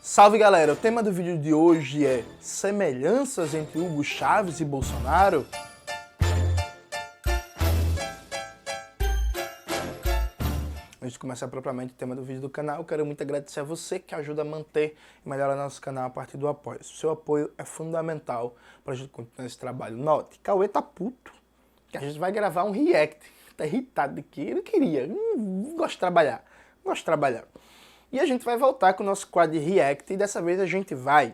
Salve galera, o tema do vídeo de hoje é semelhanças entre Hugo Chávez e Bolsonaro? Antes de começar propriamente o tema do vídeo do canal, eu quero muito agradecer a você que ajuda a manter e melhorar nosso canal a partir do apoio. O seu apoio é fundamental para a gente continuar esse trabalho. Note, Cauê tá puto, que a gente vai gravar um react. Tá irritado de que ele não queria, não gosto de trabalhar, E a gente vai voltar com o nosso quadro de react e dessa vez a gente vai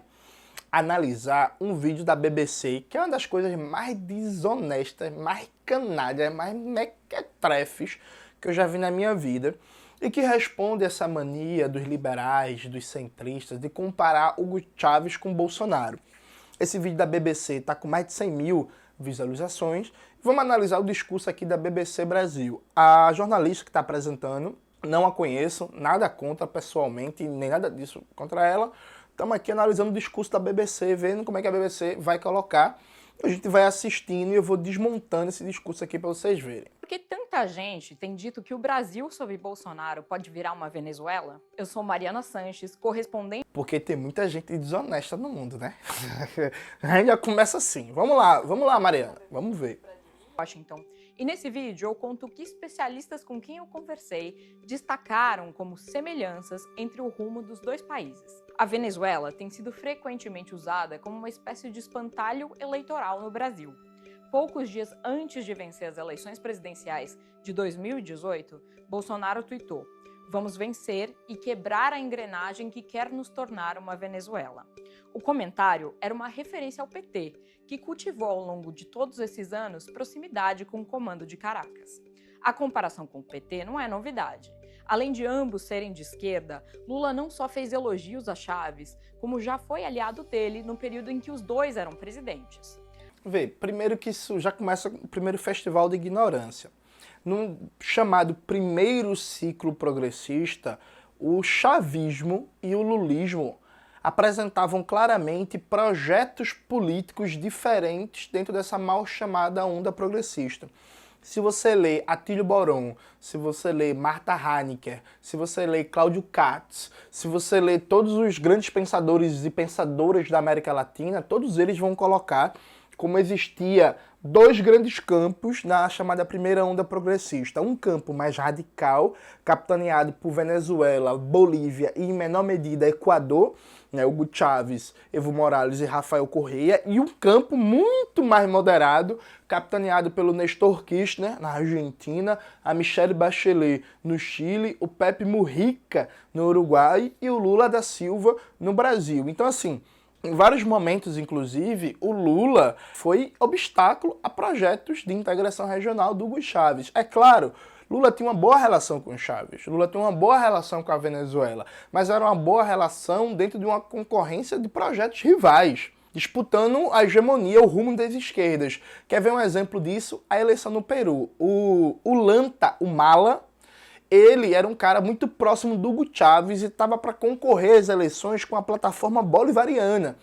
analisar um vídeo da BBC, que é uma das coisas mais desonestas, mais canalhas, mais mequetrefes que eu já vi na minha vida e que responde essa mania dos liberais, dos centristas, de comparar Hugo Chávez com Bolsonaro. Esse vídeo da BBC está com mais de 100 mil visualizações. Vamos analisar o discurso aqui da BBC Brasil. A jornalista que está apresentando, não a conheço, nada contra pessoalmente, nem nada disso contra ela. Estamos aqui analisando o discurso da BBC, vendo como é que a BBC vai colocar. A gente vai assistindo e eu vou desmontando esse discurso aqui para vocês verem. Por que tanta gente tem dito que o Brasil sob Bolsonaro pode virar uma Venezuela? Eu sou Mariana Sanches, correspondente... Porque tem muita gente desonesta no mundo, né? A gente já começa assim. Vamos lá, Mariana, vamos ver. Washington. E nesse vídeo eu conto o que especialistas com quem eu conversei destacaram como semelhanças entre o rumo dos dois países. A Venezuela tem sido frequentemente usada como uma espécie de espantalho eleitoral no Brasil. Poucos dias antes de vencer as eleições presidenciais de 2018, Bolsonaro tuitou: "Vamos vencer e quebrar a engrenagem que quer nos tornar uma Venezuela." O comentário era uma referência ao PT, que cultivou ao longo de todos esses anos proximidade com o comando de Caracas. A comparação com o PT não é novidade. Além de ambos serem de esquerda, Lula não só fez elogios a Chávez, como já foi aliado dele no período em que os dois eram presidentes. Vê, primeiro que isso já começa o primeiro festival de ignorância. No chamado primeiro ciclo progressista, o chavismo e o lulismo apresentavam claramente projetos políticos diferentes dentro dessa mal chamada onda progressista. Se você lê Atílio Boron, se você lê Marta Haniker, se você lê Cláudio Katz, se você lê todos os grandes pensadores e pensadoras da América Latina, todos eles vão colocar como existia dois grandes campos na chamada primeira onda progressista. Um campo mais radical, capitaneado por Venezuela, Bolívia e, em menor medida, Equador, né, Hugo Chávez, Evo Morales e Rafael Correa, e um campo muito mais moderado, capitaneado pelo Néstor Kirchner, na Argentina, a Michelle Bachelet, no Chile, o Pepe Mujica, no Uruguai, e o Lula da Silva, no Brasil. Então, assim, em vários momentos, inclusive, o Lula foi obstáculo a projetos de integração regional do Hugo Chávez. É claro, Lula tinha uma boa relação com o Chávez, Lula tinha uma boa relação com a Venezuela, mas era uma boa relação dentro de uma concorrência de projetos rivais, disputando a hegemonia, o rumo das esquerdas. Quer ver um exemplo disso? A eleição no Peru. O Ollanta Humala, ele era um cara muito próximo do Hugo Chávez e estava para concorrer às eleições com a plataforma bolivariana,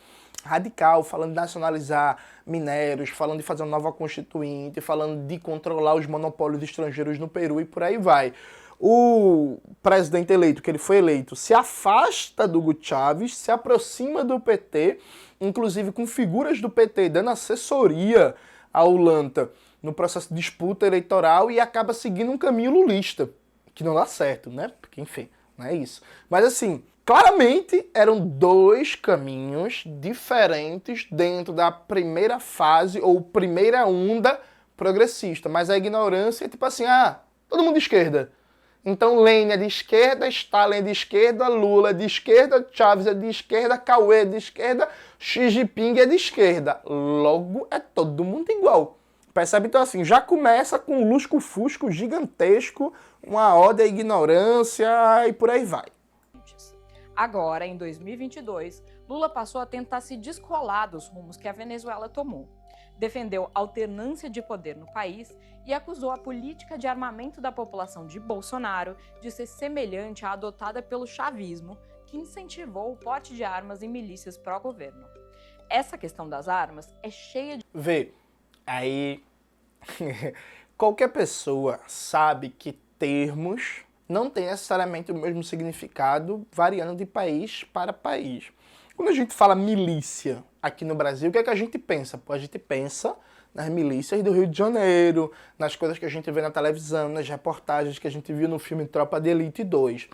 radical, falando de nacionalizar minérios, falando de fazer uma nova constituinte, falando de controlar os monopólios estrangeiros no Peru e por aí vai. O presidente eleito, que ele foi eleito, se afasta do Hugo Chávez, se aproxima do PT, inclusive com figuras do PT dando assessoria ao Ollanta no processo de disputa eleitoral e acaba seguindo um caminho lulista, que não dá certo, né? Porque, enfim, não é isso. Mas, assim, claramente eram dois caminhos diferentes dentro da primeira fase ou primeira onda progressista. Mas a ignorância é tipo assim, todo mundo de esquerda. Então, Lênin é de esquerda, Stalin é de esquerda, Lula é de esquerda, Chávez é de esquerda, Cauê é de esquerda, Xi Jinping é de esquerda. Logo, é todo mundo igual. Percebe? Então, assim, já começa com um lusco-fusco gigantesco, uma ode à ignorância e por aí vai. Agora, em 2022, Lula passou a tentar se descolar dos rumos que a Venezuela tomou. Defendeu alternância de poder no país e acusou a política de armamento da população de Bolsonaro de ser semelhante à adotada pelo chavismo, que incentivou o porte de armas em milícias pró-governo. Essa questão das armas é cheia de... Vê, aí qualquer pessoa sabe que termos não tem necessariamente o mesmo significado, variando de país para país. Quando a gente fala milícia aqui no Brasil, o que é que a gente pensa? Pô, a gente pensa nas milícias do Rio de Janeiro, nas coisas que a gente vê na televisão, nas reportagens que a gente viu no filme Tropa de Elite 2.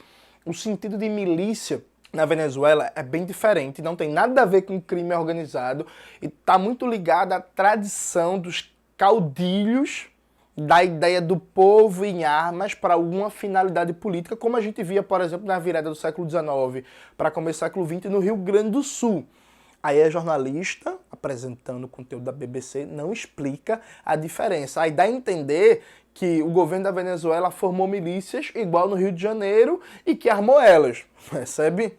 O sentido de milícia na Venezuela é bem diferente, não tem nada a ver com crime organizado e está muito ligado à tradição dos caudilhos, da ideia do povo em armas para alguma finalidade política, como a gente via, por exemplo, na virada do século XIX para começo do século XX no Rio Grande do Sul. Aí a jornalista, apresentando o conteúdo da BBC, não explica a diferença. Aí dá a entender que o governo da Venezuela formou milícias igual no Rio de Janeiro e que armou elas, percebe?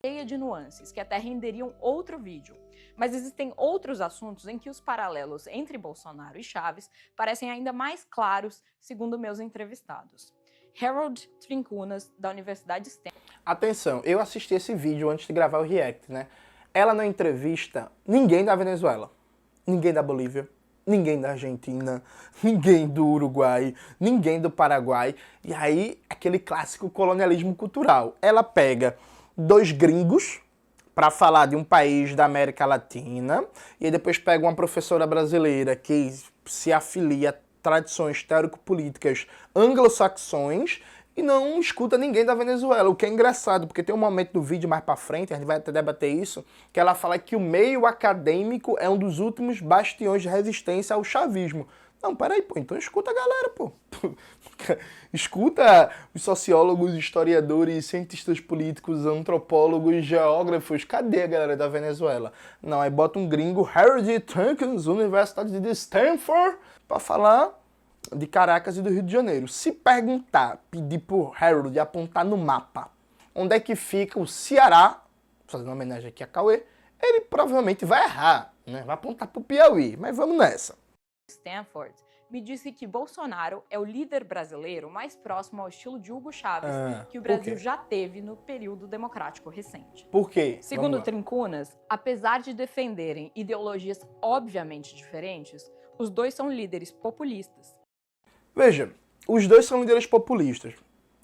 Cheia de nuances, que até renderiam outro vídeo. Mas existem outros assuntos em que os paralelos entre Bolsonaro e Chaves parecem ainda mais claros, segundo meus entrevistados. Harold Trincunas, da Universidade Stanford. Atenção, eu assisti esse vídeo antes de gravar o react, né? Ela não entrevista ninguém da Venezuela, ninguém da Bolívia, ninguém da Argentina, ninguém do Uruguai, ninguém do Paraguai. E aí, aquele clássico colonialismo cultural. Ela pega dois gringos para falar de um país da América Latina, e aí depois pega uma professora brasileira que se afilia a tradições teórico-políticas anglo-saxões e não escuta ninguém da Venezuela, o que é engraçado, porque tem um momento do vídeo mais para frente, a gente vai até debater isso, que ela fala que o meio acadêmico é um dos últimos bastiões de resistência ao chavismo. Não, peraí, pô, então escuta a galera, pô. Escuta os sociólogos, historiadores, cientistas políticos, antropólogos, geógrafos. Cadê a galera da Venezuela? Não, aí bota um gringo, Harold Trincunas, Universidade de Stanford, para falar de Caracas e do Rio de Janeiro. Se perguntar, pedir pro Harold apontar no mapa onde é que fica o Ceará, fazendo uma homenagem aqui a Cauê, ele provavelmente vai errar, né? Vai apontar pro Piauí, mas vamos nessa. Stanford me disse que Bolsonaro é o líder brasileiro mais próximo ao estilo de Hugo Chávez que o Brasil já teve no período democrático recente. Por quê? Segundo Trincunas, apesar de defenderem ideologias obviamente diferentes, os dois são líderes populistas. Veja, os dois são líderes populistas.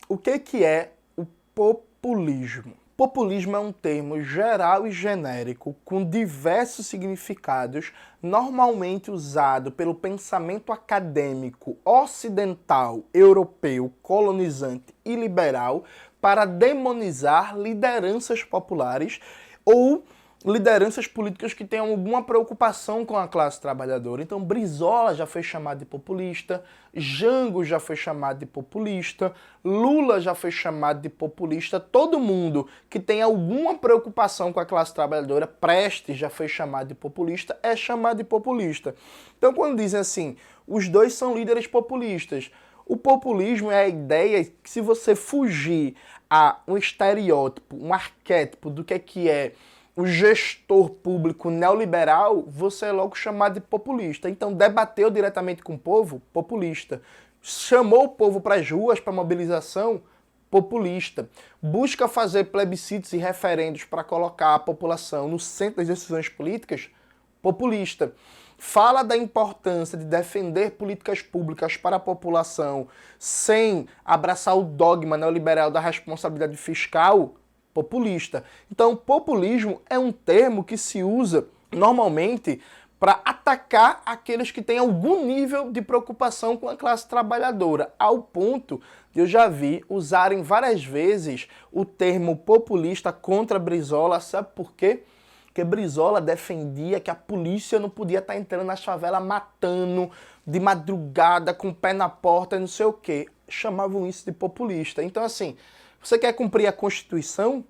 O que é o populismo? Populismo é um termo geral e genérico com diversos significados, normalmente usado pelo pensamento acadêmico ocidental, europeu, colonizante e liberal para demonizar lideranças populares ou lideranças políticas que tenham alguma preocupação com a classe trabalhadora. Então Brizola já foi chamado de populista, Jango já foi chamado de populista, Lula já foi chamado de populista, todo mundo que tem alguma preocupação com a classe trabalhadora, Prestes já foi chamado de populista, é chamado de populista. Então quando dizem assim, os dois são líderes populistas, o populismo é a ideia que se você fugir a um estereótipo, um arquétipo do que é o gestor público neoliberal, você é logo chamado de populista. Então, debateu diretamente com o povo, populista. Chamou o povo para as ruas, para mobilização, populista. Busca fazer plebiscitos e referendos para colocar a população no centro das decisões políticas, populista. Fala da importância de defender políticas públicas para a população sem abraçar o dogma neoliberal da responsabilidade fiscal, populista. Então, populismo é um termo que se usa normalmente para atacar aqueles que têm algum nível de preocupação com a classe trabalhadora, ao ponto de eu já vi usarem várias vezes o termo populista contra Brizola, sabe por quê? Porque Brizola defendia que a polícia não podia estar entrando na favela matando de madrugada, com o pé na porta e não sei o quê. Chamavam isso de populista. Então, assim, você quer cumprir a Constituição?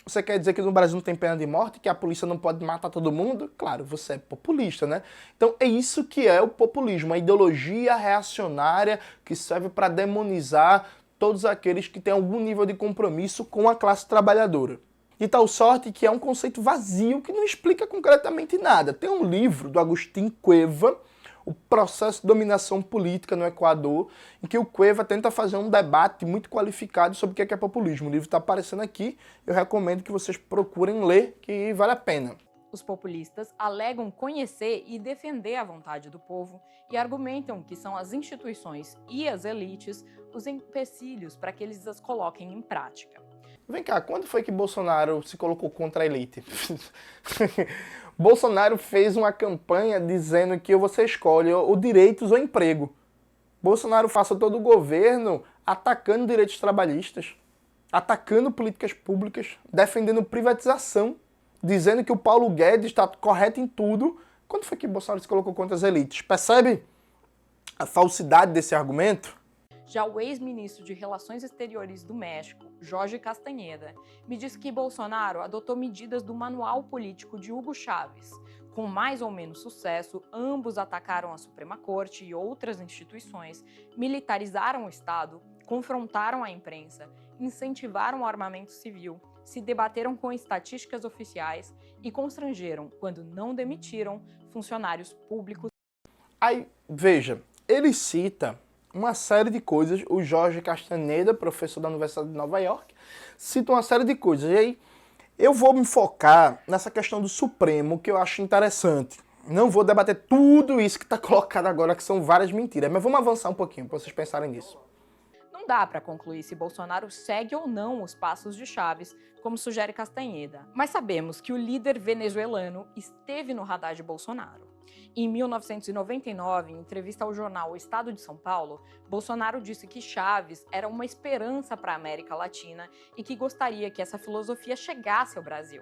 Você quer dizer que no Brasil não tem pena de morte, que a polícia não pode matar todo mundo? Claro, você é populista, né? Então é isso que é o populismo, a ideologia reacionária que serve para demonizar todos aqueles que têm algum nível de compromisso com a classe trabalhadora. De tal sorte que é um conceito vazio que não explica concretamente nada. Tem um livro do Agustín Cueva, O Processo de Dominação Política no Equador, em que o Cueva tenta fazer um debate muito qualificado sobre o que é populismo. O livro está aparecendo aqui, eu recomendo que vocês procurem ler, que vale a pena. Os populistas alegam conhecer e defender a vontade do povo e argumentam que são as instituições e as elites os empecilhos para que eles as coloquem em prática. Vem cá, quando foi que Bolsonaro se colocou contra a elite? Bolsonaro fez uma campanha dizendo que você escolhe ou direitos ou emprego. Bolsonaro passa todo o governo atacando direitos trabalhistas, atacando políticas públicas, defendendo privatização, dizendo que o Paulo Guedes está correto em tudo. Quando foi que Bolsonaro se colocou contra as elites? Percebe a falsidade desse argumento? Já o ex-ministro de Relações Exteriores do México, Jorge Castaneda, me disse que Bolsonaro adotou medidas do manual político de Hugo Chávez. Com mais ou menos sucesso, ambos atacaram a Suprema Corte e outras instituições, militarizaram o Estado, confrontaram a imprensa, incentivaram o armamento civil, se debateram com estatísticas oficiais e constrangeram, quando não demitiram, funcionários públicos. Aí, veja, ele cita uma série de coisas, o Jorge Castaneda, professor da Universidade de Nova York, cita uma série de coisas. E aí, eu vou me focar nessa questão do Supremo, que eu acho interessante. Não vou debater tudo isso que está colocado agora, que são várias mentiras, mas vamos avançar um pouquinho para vocês pensarem nisso. Não dá para concluir se Bolsonaro segue ou não os passos de Chávez, como sugere Castaneda, mas sabemos que o líder venezuelano esteve no radar de Bolsonaro. Em 1999, em entrevista ao jornal O Estado de São Paulo, Bolsonaro disse que Chávez era uma esperança para a América Latina e que gostaria que essa filosofia chegasse ao Brasil.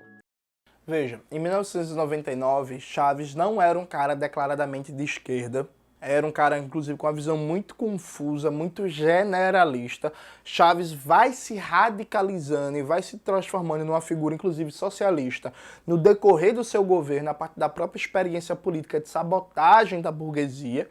Veja, em 1999, Chávez não era um cara declaradamente de esquerda. Era um cara, inclusive, com uma visão muito confusa, muito generalista. Chávez vai se radicalizando e vai se transformando numa figura, inclusive, socialista, no decorrer do seu governo, a partir da própria experiência política de sabotagem da burguesia.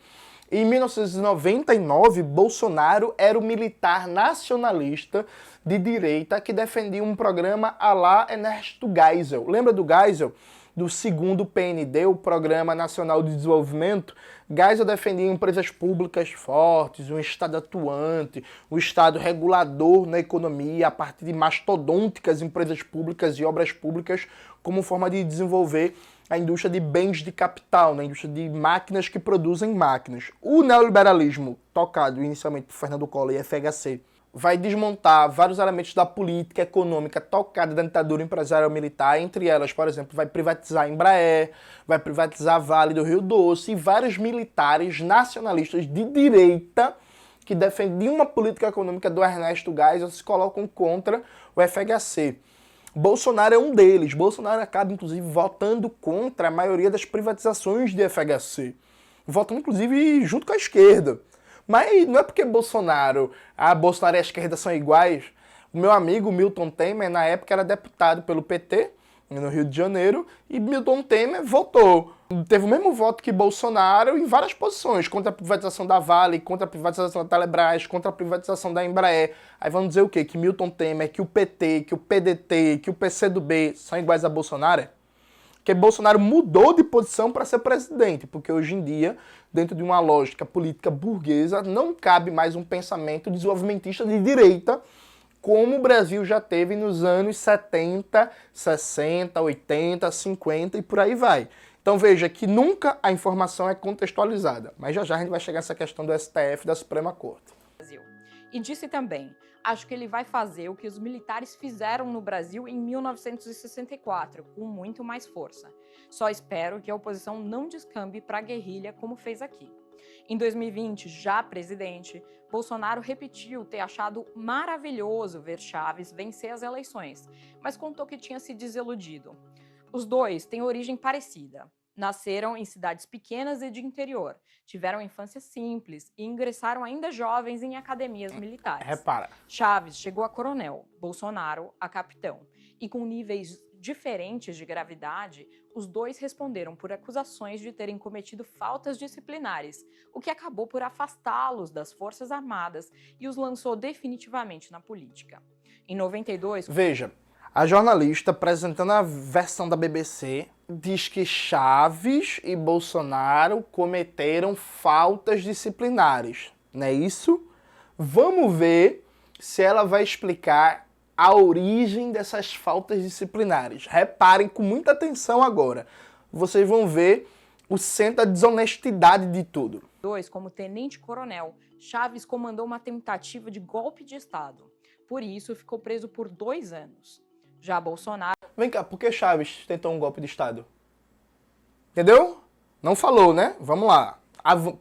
Em 1999, Bolsonaro era o militar nacionalista de direita que defendia um programa à la Ernesto Geisel. Lembra do Geisel? Do segundo PND, o Programa Nacional de Desenvolvimento? Geisel defendia empresas públicas fortes, um Estado atuante, um Estado regulador na economia a partir de mastodônticas empresas públicas e obras públicas como forma de desenvolver a indústria de bens de capital, a indústria de máquinas que produzem máquinas. O neoliberalismo, tocado inicialmente por Fernando Collor e FHC, vai desmontar vários elementos da política econômica tocada da ditadura empresarial militar, entre elas, por exemplo, vai privatizar a Embraer, vai privatizar a Vale do Rio Doce, e vários militares nacionalistas de direita que defendiam uma política econômica do Ernesto Geisel se colocam contra o FHC. Bolsonaro é um deles. Bolsonaro acaba, inclusive, votando contra a maioria das privatizações de FHC. Votando, inclusive, junto com a esquerda. Mas não é porque Bolsonaro e a esquerda são iguais. O meu amigo Milton Temer, na época, era deputado pelo PT, no Rio de Janeiro, e Milton Temer votou. Teve o mesmo voto que Bolsonaro em várias posições, contra a privatização da Vale, contra a privatização da Telebrás, contra a privatização da Embraer. Aí vamos dizer o quê? Que Milton Temer, que o PT, que o PDT, que o PCdoB são iguais a Bolsonaro? Porque Bolsonaro mudou de posição para ser presidente, porque hoje em dia, dentro de uma lógica política burguesa, não cabe mais um pensamento desenvolvimentista de direita, como o Brasil já teve nos anos 70, 60, 80, 50 e por aí vai. Então veja que nunca a informação é contextualizada, mas já já a gente vai chegar nessa questão do STF e da Suprema Corte. E disse também, acho que ele vai fazer o que os militares fizeram no Brasil em 1964, com muito mais força. Só espero que a oposição não descambe para a guerrilha como fez aqui. Em 2020, já presidente, Bolsonaro repetiu ter achado maravilhoso ver Chávez vencer as eleições, mas contou que tinha se desiludido. Os dois têm origem parecida. Nasceram em cidades pequenas e de interior, tiveram infância simples e ingressaram ainda jovens em academias militares. Repara. Chávez chegou a coronel, Bolsonaro a capitão, e com níveis diferentes de gravidade, os dois responderam por acusações de terem cometido faltas disciplinares, o que acabou por afastá-los das Forças Armadas e os lançou definitivamente na política. Em 92... Veja, a jornalista, apresentando a versão da BBC, diz que Chávez e Bolsonaro cometeram faltas disciplinares. Não é isso? Vamos ver se ela vai explicar a origem dessas faltas disciplinares. Reparem com muita atenção agora. Vocês vão ver o centro da desonestidade de tudo. Como tenente-coronel, Chaves comandou uma tentativa de golpe de Estado. Por isso, ficou preso por 2 anos. Já Bolsonaro... Vem cá, por que Chaves tentou um golpe de Estado? Entendeu? Não falou, né? Vamos lá.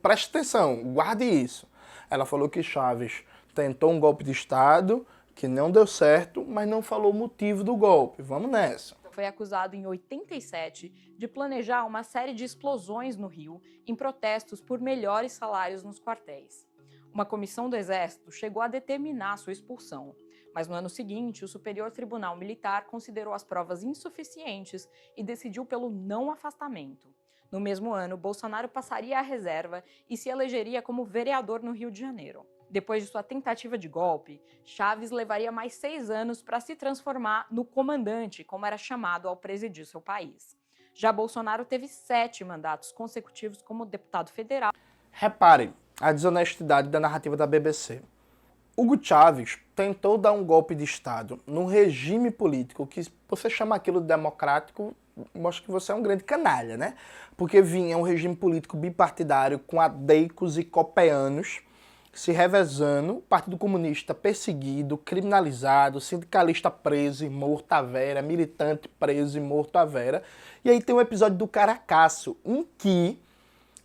Preste atenção, guarde isso. Ela falou que Chaves tentou um golpe de Estado, que não deu certo, mas não falou o motivo do golpe. Vamos nessa. Foi acusado em 87 de planejar uma série de explosões no Rio em protestos por melhores salários nos quartéis. Uma comissão do Exército chegou a determinar sua expulsão, mas no ano seguinte o Superior Tribunal Militar considerou as provas insuficientes e decidiu pelo não afastamento. No mesmo ano, Bolsonaro passaria à reserva e se elegeria como vereador no Rio de Janeiro. Depois de sua tentativa de golpe, Chaves levaria mais 6 anos para se transformar no comandante, como era chamado ao presidir seu país. Já Bolsonaro teve 7 mandatos consecutivos como deputado federal. Reparem a desonestidade da narrativa da BBC. Hugo Chávez tentou dar um golpe de Estado num regime político que você chama aquilo de democrático, mostra que você é um grande canalha, né? Porque vinha um regime político bipartidário com adeicos e copeanos se revezando, o Partido Comunista perseguido, criminalizado, sindicalista preso e morto à vera, militante preso e morto à vera. E aí tem um episódio do Caracaço, em que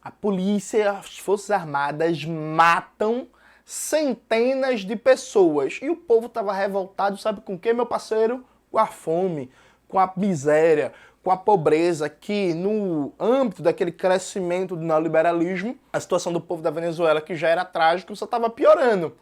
a polícia e as Forças Armadas matam centenas de pessoas. E o povo estava revoltado, sabe com o quê, meu parceiro? Com a fome, com a miséria, com a pobreza, que no âmbito daquele crescimento do neoliberalismo, a situação do povo da Venezuela, que já era trágica, só estava piorando.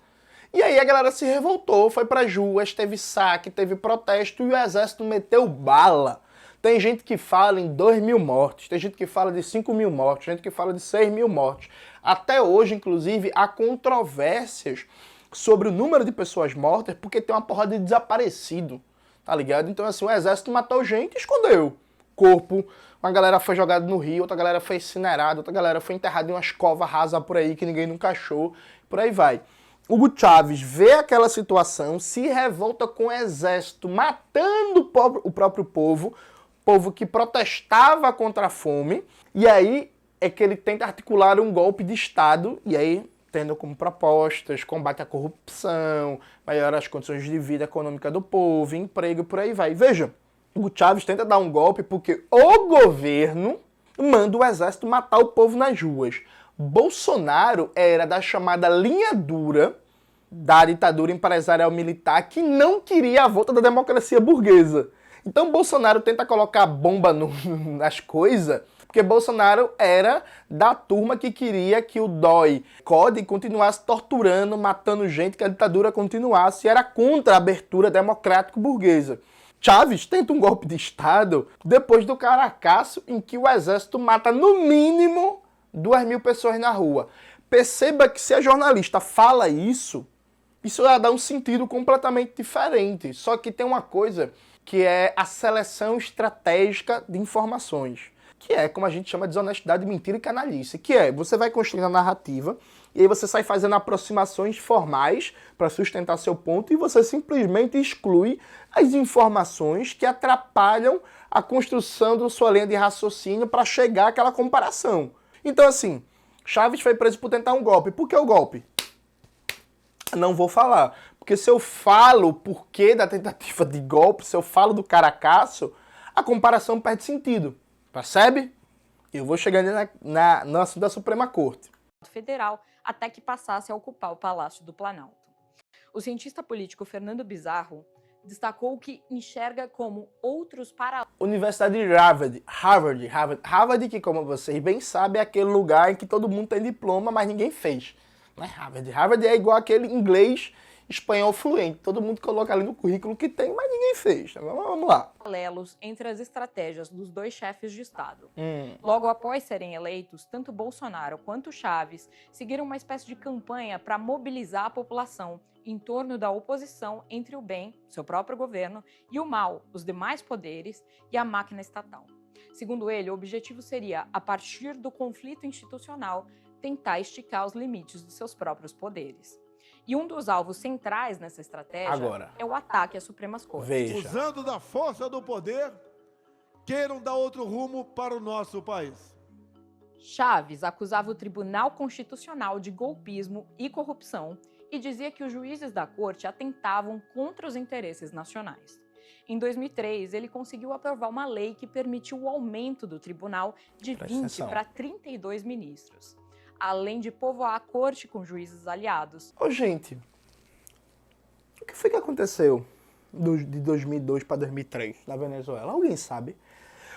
E aí a galera se revoltou, foi para as ruas, teve saque, teve protesto e o exército meteu bala. Tem gente que fala em 2.000 mortes, tem gente que fala de 5.000 mortes, gente que fala de 6.000 mortes. Até hoje, inclusive, há controvérsias sobre o número de pessoas mortas, porque tem uma porrada de desaparecido, tá ligado? Então, assim, o exército matou gente e escondeu corpo. Uma galera foi jogada no rio, outra galera foi incinerada, outra galera foi enterrada em uma escova rasa por aí que ninguém nunca achou, por aí vai. Hugo Chávez vê aquela situação, se revolta com o exército matando o próprio povo que protestava contra a fome, e aí é que ele tenta articular um golpe de Estado, e aí tendo como propostas combate à corrupção, melhorar as condições de vida econômica do povo, emprego, por aí vai. Veja, Hugo Chávez tenta dar um golpe porque o governo manda o exército matar o povo nas ruas. Bolsonaro era da chamada linha dura da ditadura empresarial militar que não queria a volta da democracia burguesa. Então Bolsonaro tenta colocar bomba nas coisas, porque Bolsonaro era da turma que queria que o DOI-CODE continuasse torturando, matando gente, que a ditadura continuasse, e era contra a abertura democrático-burguesa. Chávez tenta um golpe de Estado depois do Caracaço, em que o exército mata no mínimo 2.000 pessoas na rua. Perceba que se a jornalista fala isso vai dar um sentido completamente diferente. Só que tem uma coisa que é a seleção estratégica de informações, que é como a gente chama de desonestidade, mentira e canalice, que é, você vai construindo a narrativa e aí você sai fazendo aproximações formais para sustentar seu ponto e você simplesmente exclui as informações que atrapalham a construção da sua linha de raciocínio para chegar àquela comparação. Então assim, Chaves foi preso por tentar um golpe. Por que o golpe? Não vou falar. Porque se eu falo o porquê da tentativa de golpe, se eu falo do Caracaço, a comparação perde sentido. Percebe? Eu vou chegando no assunto da Suprema Corte Federal até que passasse a ocupar o Palácio do Planalto. O cientista político Fernando Bizarro destacou o que enxerga como outros paralelos. Universidade de Harvard, que como vocês bem sabem, é aquele lugar em que todo mundo tem diploma, mas ninguém fez. Não é Harvard. Harvard é igual aquele inglês espanhol fluente. Todo mundo coloca ali no currículo que tem, mas ninguém fez. Vamos lá. Paralelos entre as estratégias dos 2 chefes de Estado. Logo após serem eleitos, tanto Bolsonaro quanto Chaves seguiram uma espécie de campanha para mobilizar a população em torno da oposição entre o bem, seu próprio governo, e o mal, os demais poderes e a máquina estatal. Segundo ele, o objetivo seria, a partir do conflito institucional, tentar esticar os limites dos seus próprios poderes. E um dos alvos centrais nessa estratégia é o ataque às Supremas Cortes. Veja. Usando da força do poder, queiram dar outro rumo para o nosso país. Chaves acusava o Tribunal Constitucional de golpismo e corrupção e dizia que os juízes da corte atentavam contra os interesses nacionais. Em 2003, ele conseguiu aprovar uma lei que permitiu o aumento do tribunal de 20 para 32 ministros, além de povoar a corte com juízes aliados. Ô, gente, o que foi que aconteceu de 2002 para 2003 na Venezuela? Alguém sabe?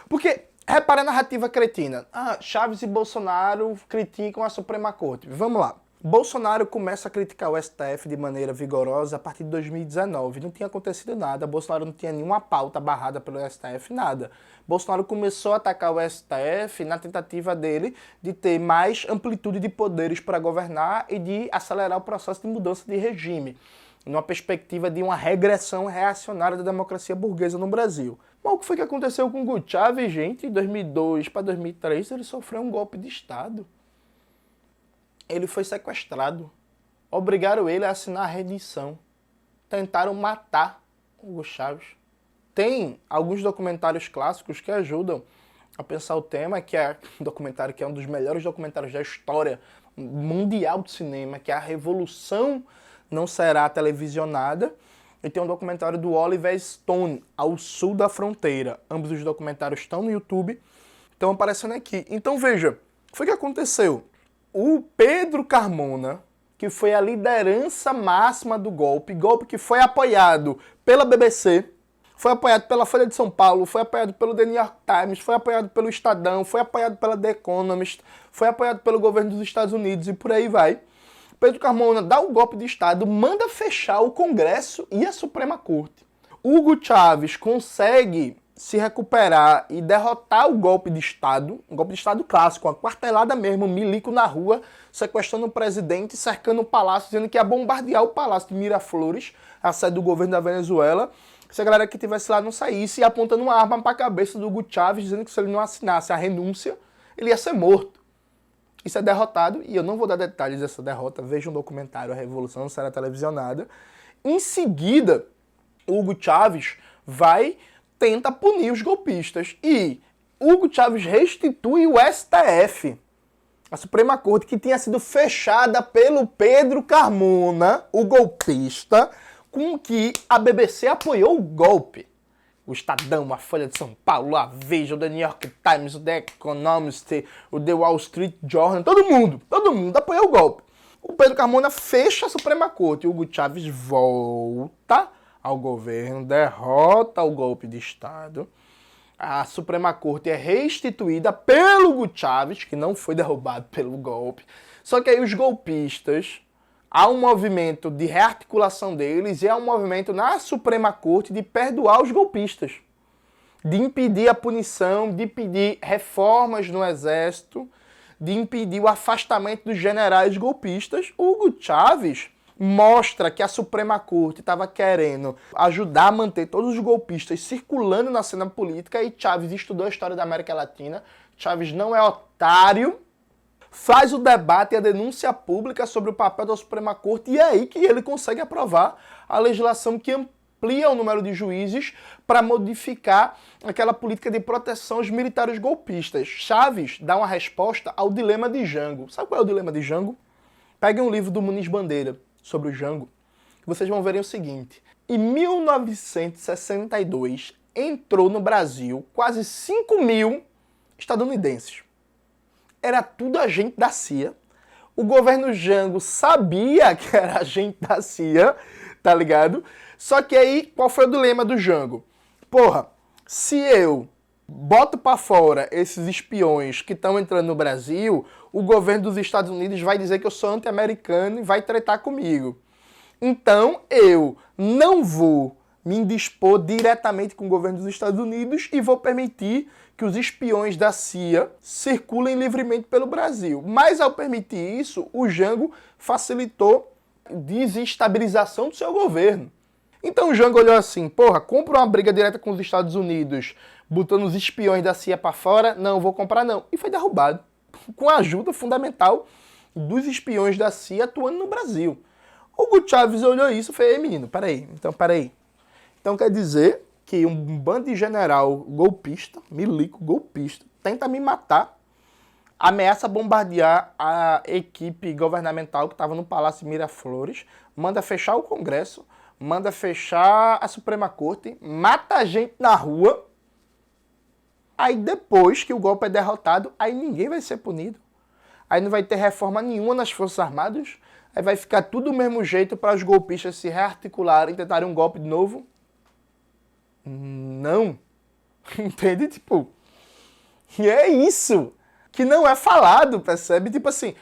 Porque, repara a narrativa cretina. Chaves e Bolsonaro criticam a Suprema Corte. Vamos lá. Bolsonaro começa a criticar o STF de maneira vigorosa a partir de 2019. Não tinha acontecido nada. Bolsonaro não tinha nenhuma pauta barrada pelo STF, nada. Bolsonaro começou a atacar o STF na tentativa dele de ter mais amplitude de poderes para governar e de acelerar o processo de mudança de regime, numa perspectiva de uma regressão reacionária da democracia burguesa no Brasil. Mas o que foi que aconteceu com o Hugo Chávez, gente? Em 2002 para 2003 ele sofreu um golpe de Estado. Ele foi sequestrado. Obrigaram ele a assinar a rendição. Tentaram matar o Hugo Chávez. Tem alguns documentários clássicos que ajudam a pensar o tema, que é um documentário que é um dos melhores documentários da história mundial do cinema, que é A Revolução Não Será Televisionada. E tem um documentário do Oliver Stone, Ao Sul da Fronteira. Ambos os documentários estão no YouTube, estão aparecendo aqui. Então veja, o que foi que aconteceu? O Pedro Carmona, que foi a liderança máxima do golpe que foi apoiado pela BBC, foi apoiado pela Folha de São Paulo, foi apoiado pelo The New York Times, foi apoiado pelo Estadão, foi apoiado pela The Economist, foi apoiado pelo governo dos Estados Unidos e por aí vai. Pedro Carmona dá um golpe de Estado, manda fechar o Congresso e a Suprema Corte. Hugo Chávez consegue se recuperar e derrotar o golpe de Estado, um golpe de Estado clássico, uma quartelada mesmo, milico na rua, sequestrando o presidente, cercando o palácio, dizendo que ia bombardear o palácio de Miraflores, a sede do governo da Venezuela, se a galera que estivesse lá não saísse, e apontando uma arma para a cabeça do Hugo Chávez, dizendo que se ele não assinasse a renúncia, ele ia ser morto. Isso é derrotado, e eu não vou dar detalhes dessa derrota, veja um documentário, A Revolução Não Será Televisionada. Em seguida, Hugo Chávez tenta punir os golpistas, e Hugo Chávez restitui o STF, a Suprema Corte, que tinha sido fechada pelo Pedro Carmona, o golpista, com que a BBC apoiou o golpe. O Estadão, a Folha de São Paulo, a Veja, o The New York Times, o The Economist, o The Wall Street Journal, todo mundo apoiou o golpe. O Pedro Carmona fecha a Suprema Corte, o Hugo Chávez volta ao governo, derrota o golpe de Estado. A Suprema Corte é restituída pelo Hugo Chávez, que não foi derrubado pelo golpe. Só que aí os golpistas, há um movimento de rearticulação deles e há um movimento na Suprema Corte de perdoar os golpistas, de impedir a punição, de impedir reformas no Exército, de impedir o afastamento dos generais golpistas. O Hugo Chávez mostra que a Suprema Corte estava querendo ajudar a manter todos os golpistas circulando na cena política, e Chávez estudou a história da América Latina. Chávez não é otário, faz o debate e a denúncia pública sobre o papel da Suprema Corte, e é aí que ele consegue aprovar a legislação que amplia o número de juízes para modificar aquela política de proteção aos militares golpistas. Chávez dá uma resposta ao dilema de Jango. Sabe qual é o dilema de Jango? Peguem um livro do Muniz Bandeira sobre o Jango, que vocês vão verem o seguinte. Em 1962, entrou no Brasil quase 5.000 estadunidenses. Era tudo agente da CIA. O governo Jango sabia que era agente da CIA, tá ligado? Só que aí, qual foi o dilema do Jango? Porra, se eu boto pra fora esses espiões que estão entrando no Brasil, o governo dos Estados Unidos vai dizer que eu sou anti-americano e vai tretar comigo. Então, eu não vou me indispor diretamente com o governo dos Estados Unidos e vou permitir que os espiões da CIA circulem livremente pelo Brasil. Mas, ao permitir isso, o Jango facilitou a desestabilização do seu governo. Então o Jango olhou assim, porra, compra uma briga direta com os Estados Unidos, botando os espiões da CIA para fora, não, vou comprar não. E foi derrubado, com a ajuda fundamental dos espiões da CIA atuando no Brasil. Hugo Chávez olhou isso e falou, menino, peraí. Então quer dizer que um bando de general golpista, milico golpista, tenta me matar, ameaça bombardear a equipe governamental que estava no Palácio Miraflores, manda fechar o Congresso, manda fechar a Suprema Corte, mata a gente na rua. Aí depois que o golpe é derrotado, aí ninguém vai ser punido. Aí não vai ter reforma nenhuma nas Forças Armadas. Aí vai ficar tudo do mesmo jeito para os golpistas se rearticularem e tentarem um golpe de novo. Não. Entende? Tipo, e é isso que não é falado, percebe? Tipo assim,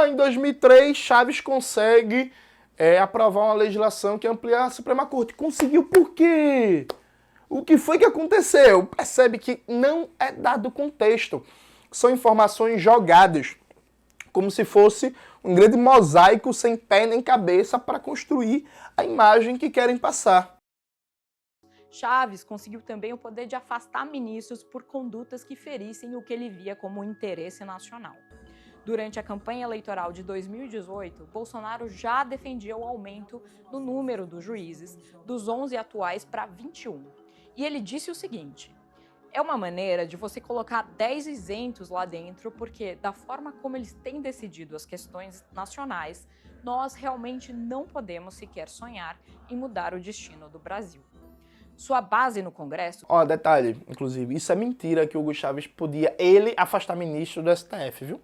em 2003 Chaves consegue aprovar uma legislação que amplia a Suprema Corte. Conseguiu por quê? O que foi que aconteceu? Percebe que não é dado contexto. São informações jogadas, como se fosse um grande mosaico sem pé nem cabeça para construir a imagem que querem passar. Chaves conseguiu também o poder de afastar ministros por condutas que ferissem o que ele via como interesse nacional. Durante a campanha eleitoral de 2018, Bolsonaro já defendia o aumento no número dos juízes, dos 11 atuais para 21. E ele disse o seguinte: é uma maneira de você colocar 10 isentos lá dentro, porque da forma como eles têm decidido as questões nacionais, nós realmente não podemos sequer sonhar em mudar o destino do Brasil. Sua base no Congresso... Detalhe, inclusive, isso é mentira que o Hugo Chávez podia, ele, afastar ministro do STF, viu?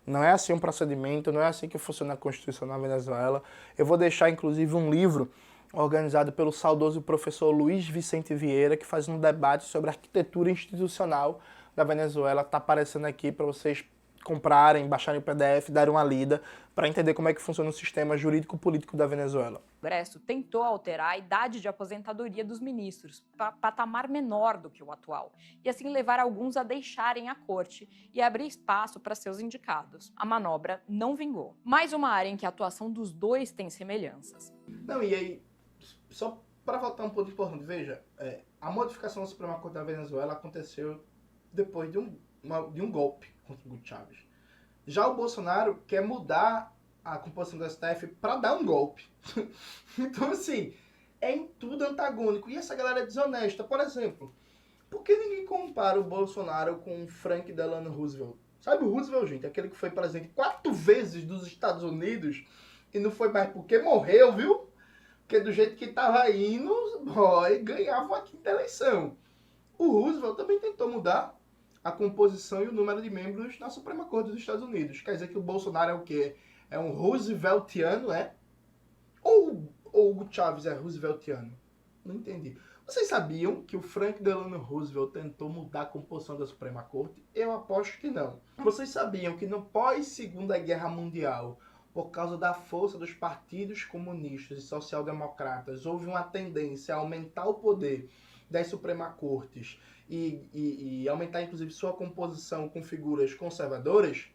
Não é assim um procedimento, não é assim que funciona a Constituição na Venezuela. Eu vou deixar, inclusive, um livro organizado pelo saudoso professor Luiz Vicente Vieira, que faz um debate sobre a arquitetura institucional da Venezuela. Está aparecendo aqui para vocês comprarem, baixarem o PDF, darem uma lida, para entender como é que funciona o sistema jurídico-político da Venezuela. O Congresso tentou alterar a idade de aposentadoria dos ministros para patamar menor do que o atual, e assim levar alguns a deixarem a corte e abrir espaço para seus indicados. A manobra não vingou. Mais uma área em que a atuação dos dois tem semelhanças. Não, e aí, só para voltar um ponto importante, veja, a modificação da Suprema Corte da Venezuela aconteceu depois de um golpe contra o Hugo Chávez. Já o Bolsonaro quer mudar a composição do STF para dar um golpe. Então, assim, é em tudo antagônico. E essa galera é desonesta. Por exemplo, por que ninguém compara o Bolsonaro com o Frank Delano Roosevelt? Sabe o Roosevelt, gente? Aquele que foi presidente 4 vezes dos Estados Unidos e não foi mais porque morreu, viu? Porque do jeito que tava indo, ganhava a quinta eleição. O Roosevelt também tentou mudar a composição e o número de membros na Suprema Corte dos Estados Unidos. Quer dizer que o Bolsonaro é o quê? É um Rooseveltiano, é? Ou o Hugo Chávez é Rooseveltiano? Não entendi. Vocês sabiam que o Frank Delano Roosevelt tentou mudar a composição da Suprema Corte? Eu aposto que não. Vocês sabiam que no pós-Segunda Guerra Mundial, por causa da força dos partidos comunistas e social-democratas, houve uma tendência a aumentar o poder das Suprema Cortes e aumentar, inclusive, sua composição com figuras conservadoras?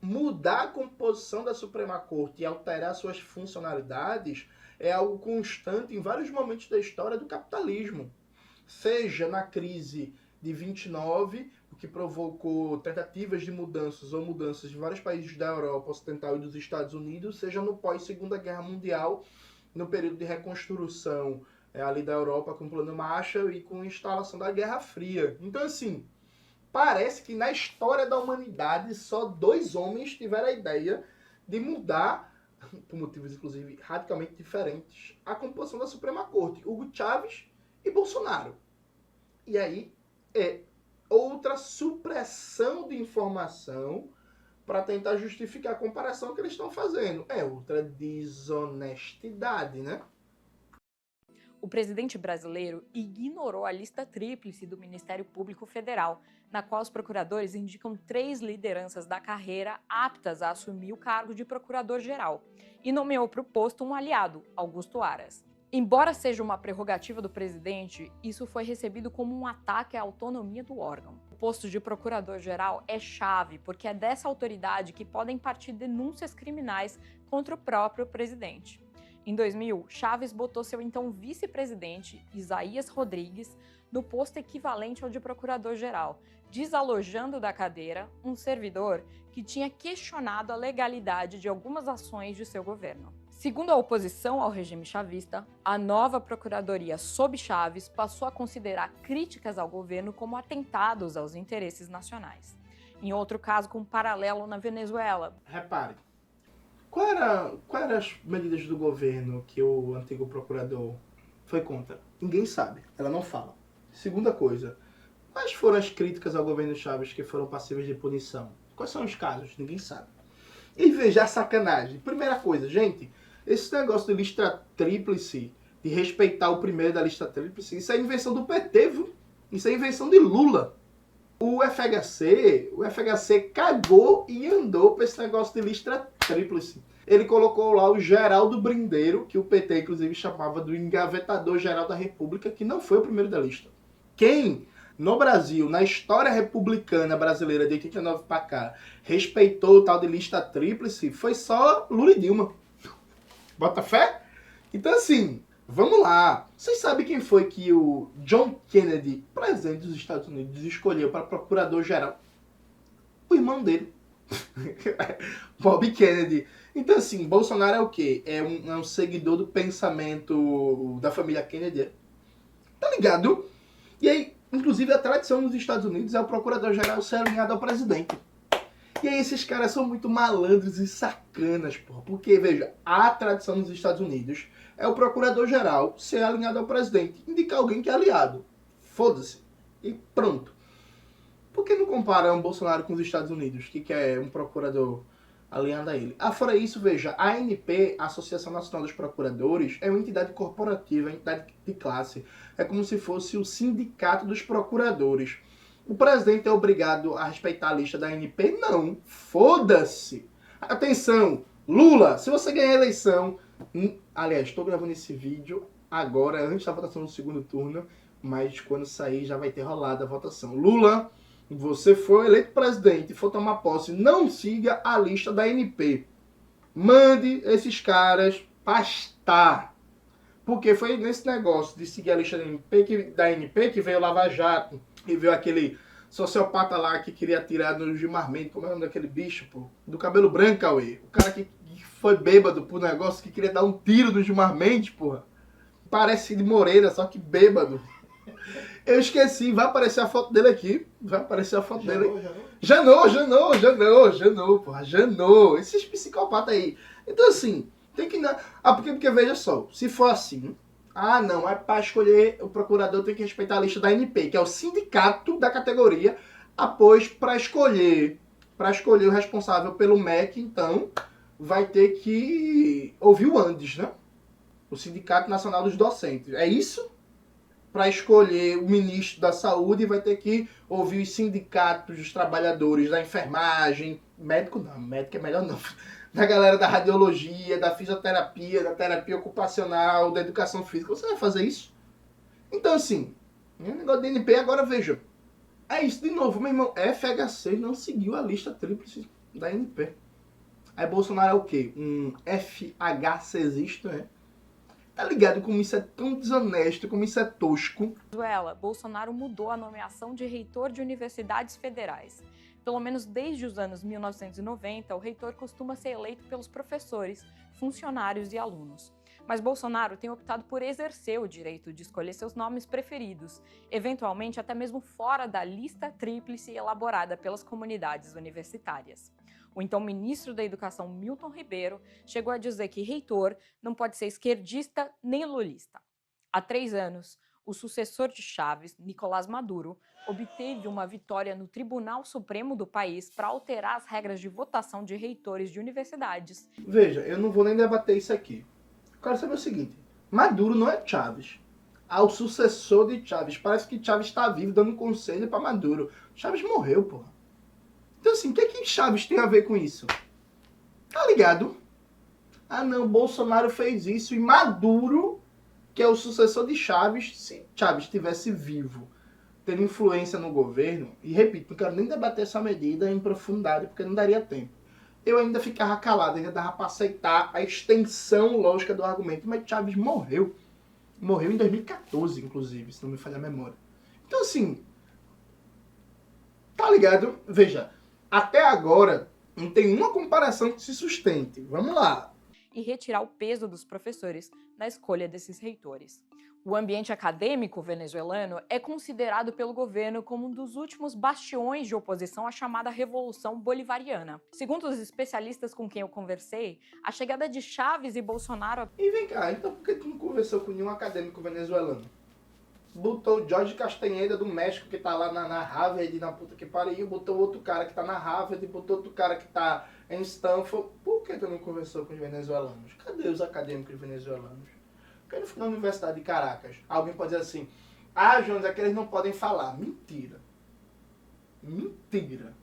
Mudar a composição da Suprema Corte e alterar suas funcionalidades é algo constante em vários momentos da história do capitalismo. Seja na crise de 29, o que provocou tentativas de mudanças ou mudanças de vários países da Europa Ocidental e dos Estados Unidos, seja no pós-Segunda Guerra Mundial, no período de reconstrução ali da Europa com o Plano Marshall e com a instalação da Guerra Fria. Então, assim, parece que na história da humanidade só 2 homens tiveram a ideia de mudar, por motivos inclusive radicalmente diferentes, a composição da Suprema Corte: Hugo Chávez e Bolsonaro. E aí é outra supressão de informação para tentar justificar a comparação que eles estão fazendo. É outra desonestidade, né? O presidente brasileiro ignorou a lista tríplice do Ministério Público Federal, na qual os procuradores indicam 3 lideranças da carreira aptas a assumir o cargo de procurador-geral, e nomeou para o posto um aliado, Augusto Aras. Embora seja uma prerrogativa do presidente, isso foi recebido como um ataque à autonomia do órgão. O posto de procurador-geral é chave, porque é dessa autoridade que podem partir denúncias criminais contra o próprio presidente. Em 2000, Chaves botou seu então vice-presidente, Isaías Rodrigues, no posto equivalente ao de procurador-geral, desalojando da cadeira um servidor que tinha questionado a legalidade de algumas ações de seu governo. Segundo a oposição ao regime chavista, a nova procuradoria sob Chaves passou a considerar críticas ao governo como atentados aos interesses nacionais. Em outro caso, com um paralelo na Venezuela. Repare, quais eram as medidas do governo que o antigo procurador foi contra? Ninguém sabe, ela não fala. Segunda coisa, quais foram as críticas ao governo Chaves que foram passíveis de punição? Quais são os casos? Ninguém sabe. E veja a sacanagem. Primeira coisa, gente, esse negócio de lista tríplice, de respeitar o primeiro da lista tríplice, isso é invenção do PT, viu? Isso é invenção de Lula. O FHC cagou e andou para esse negócio de lista tríplice. Ele colocou lá o Geraldo Brindeiro, que o PT inclusive chamava do engavetador geral da República, que não foi o primeiro da lista. Quem no Brasil, na história republicana brasileira de 89 para cá, respeitou o tal de lista tríplice, foi só Lula e Dilma. Bota fé? Então assim, vamos lá. Vocês sabem quem foi que o John Kennedy, presidente dos Estados Unidos, escolheu para procurador-geral? O irmão dele. Bob Kennedy. Então assim, Bolsonaro é o quê? É um seguidor do pensamento da família Kennedy. Tá ligado? E aí, inclusive a tradição nos Estados Unidos é o procurador-geral ser alinhado ao presidente. E aí esses caras são muito malandros e sacanas, porra. Porque, veja, a tradição nos Estados Unidos é o procurador-geral ser alinhado ao presidente. Indicar alguém que é aliado. Foda-se. E pronto. Por que não comparam o Bolsonaro com os Estados Unidos, que quer um procurador alinhado a ele? Fora isso, veja, a ANP, a Associação Nacional dos Procuradores, é uma entidade corporativa, uma entidade de classe. É como se fosse o sindicato dos procuradores. O presidente é obrigado a respeitar a lista da ANP? Não. Foda-se. Atenção, Lula, se você ganhar a eleição... Aliás, estou gravando esse vídeo agora, antes da votação do segundo turno, mas quando sair já vai ter rolado a votação. Lula, você foi eleito presidente e for tomar posse, não siga a lista da ANP. Mande esses caras pastar. Porque foi nesse negócio de seguir a lista da ANP que veio o Lava Jato. E veio aquele sociopata lá que queria atirar no Gilmar Mendes. Como é o nome daquele bicho, pô? Do cabelo branco, Cauê. O cara que foi bêbado pro negócio, que queria dar um tiro no Gilmar Mendes, porra. Parece de Moreira, só que bêbado. Eu esqueci, vai aparecer a foto dele aqui. Vai aparecer a foto dele. Janot, porra. Janot. Esses psicopatas aí. Então assim, tem que... porque veja só, se for assim... não, é para escolher o procurador tem que respeitar a lista da ANP, que é o sindicato da categoria, após para escolher o responsável pelo MEC, então, vai ter que ouvir o Andes, né? O Sindicato Nacional dos Docentes. É isso? Para escolher o ministro da Saúde, vai ter que ouvir os sindicatos dos trabalhadores da enfermagem, médico é melhor não. Da galera da radiologia, da fisioterapia, da terapia ocupacional, da educação física. Você vai fazer isso? Então, assim, o negócio da ANP, agora veja. É isso de novo, meu irmão. FHC não seguiu a lista tríplice da ANP. Aí Bolsonaro é o quê? Um FHCista, né? Tá ligado como isso é tão desonesto, como isso é tosco? Venezuela, Bolsonaro mudou a nomeação de reitor de universidades federais. Pelo menos desde os anos 1990, o reitor costuma ser eleito pelos professores, funcionários e alunos. Mas Bolsonaro tem optado por exercer o direito de escolher seus nomes preferidos, eventualmente até mesmo fora da lista tríplice elaborada pelas comunidades universitárias. O então ministro da Educação, Milton Ribeiro, chegou a dizer que reitor não pode ser esquerdista nem lulista. Há 3 anos, o sucessor de Chaves, Nicolás Maduro, obteve uma vitória no Tribunal Supremo do país para alterar as regras de votação de reitores de universidades. Veja, eu não vou nem debater isso aqui. Eu quero saber o seguinte, Maduro não é Chaves. O sucessor de Chaves. Parece que Chaves está vivo dando conselho para Maduro. Chaves morreu, porra. Então assim, o que Chaves tem a ver com isso? Tá ligado? Não, Bolsonaro fez isso e Maduro, que é o sucessor de Chaves, se Chaves estivesse vivo, tendo influência no governo, e repito, não quero nem debater essa medida em profundidade, porque não daria tempo. Eu ainda ficava calado, ainda dava para aceitar a extensão lógica do argumento, mas Chaves morreu. Morreu em 2014, inclusive, se não me falha a memória. Então assim, tá ligado? Veja, até agora não tem uma comparação que se sustente. Vamos lá. e retirar o peso dos professores na escolha desses reitores. O ambiente acadêmico venezuelano é considerado pelo governo como um dos últimos bastiões de oposição à chamada Revolução Bolivariana. Segundo os especialistas com quem eu conversei, a chegada de Chávez e Bolsonaro... E vem cá, então por que tu não conversou com nenhum acadêmico venezuelano? Botou o Jorge Castaneda do México, que tá lá na Harvard, na puta que pariu, botou outro cara que tá na Harvard, botou outro cara que tá em Stanford. Por que tu não conversou com os venezuelanos? Cadê os acadêmicos venezuelanos? Porque na Universidade de Caracas, alguém pode dizer assim, Jones, é que eles não podem falar. Mentira. Mentira.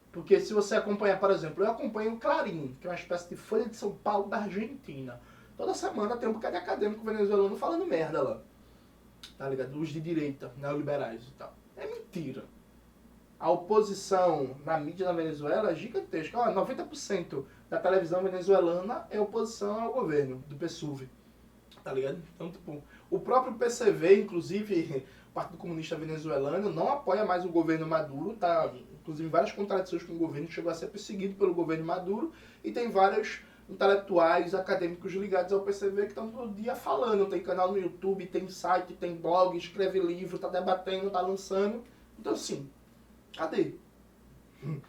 Porque se você acompanhar, por exemplo, eu acompanho o Clarim, que é uma espécie de Folha de São Paulo da Argentina. Toda semana tem um bocado de acadêmico venezuelano falando merda lá. Tá ligado? Os de direita, neoliberais e tal. É mentira. A oposição na mídia na Venezuela é gigantesca. 90% da televisão venezuelana é oposição ao governo, do PSUV. Tá ligado? Então, tipo, o próprio PCV, inclusive, o Partido Comunista Venezuelano, não apoia mais o governo Maduro, tá? Inclusive, várias contradições com o governo, chegou a ser perseguido pelo governo Maduro, e tem vários intelectuais, acadêmicos ligados ao PCV que estão todo dia falando. Tem canal no YouTube, tem site, tem blog, escreve livro, tá debatendo, tá lançando. Então, assim, cadê?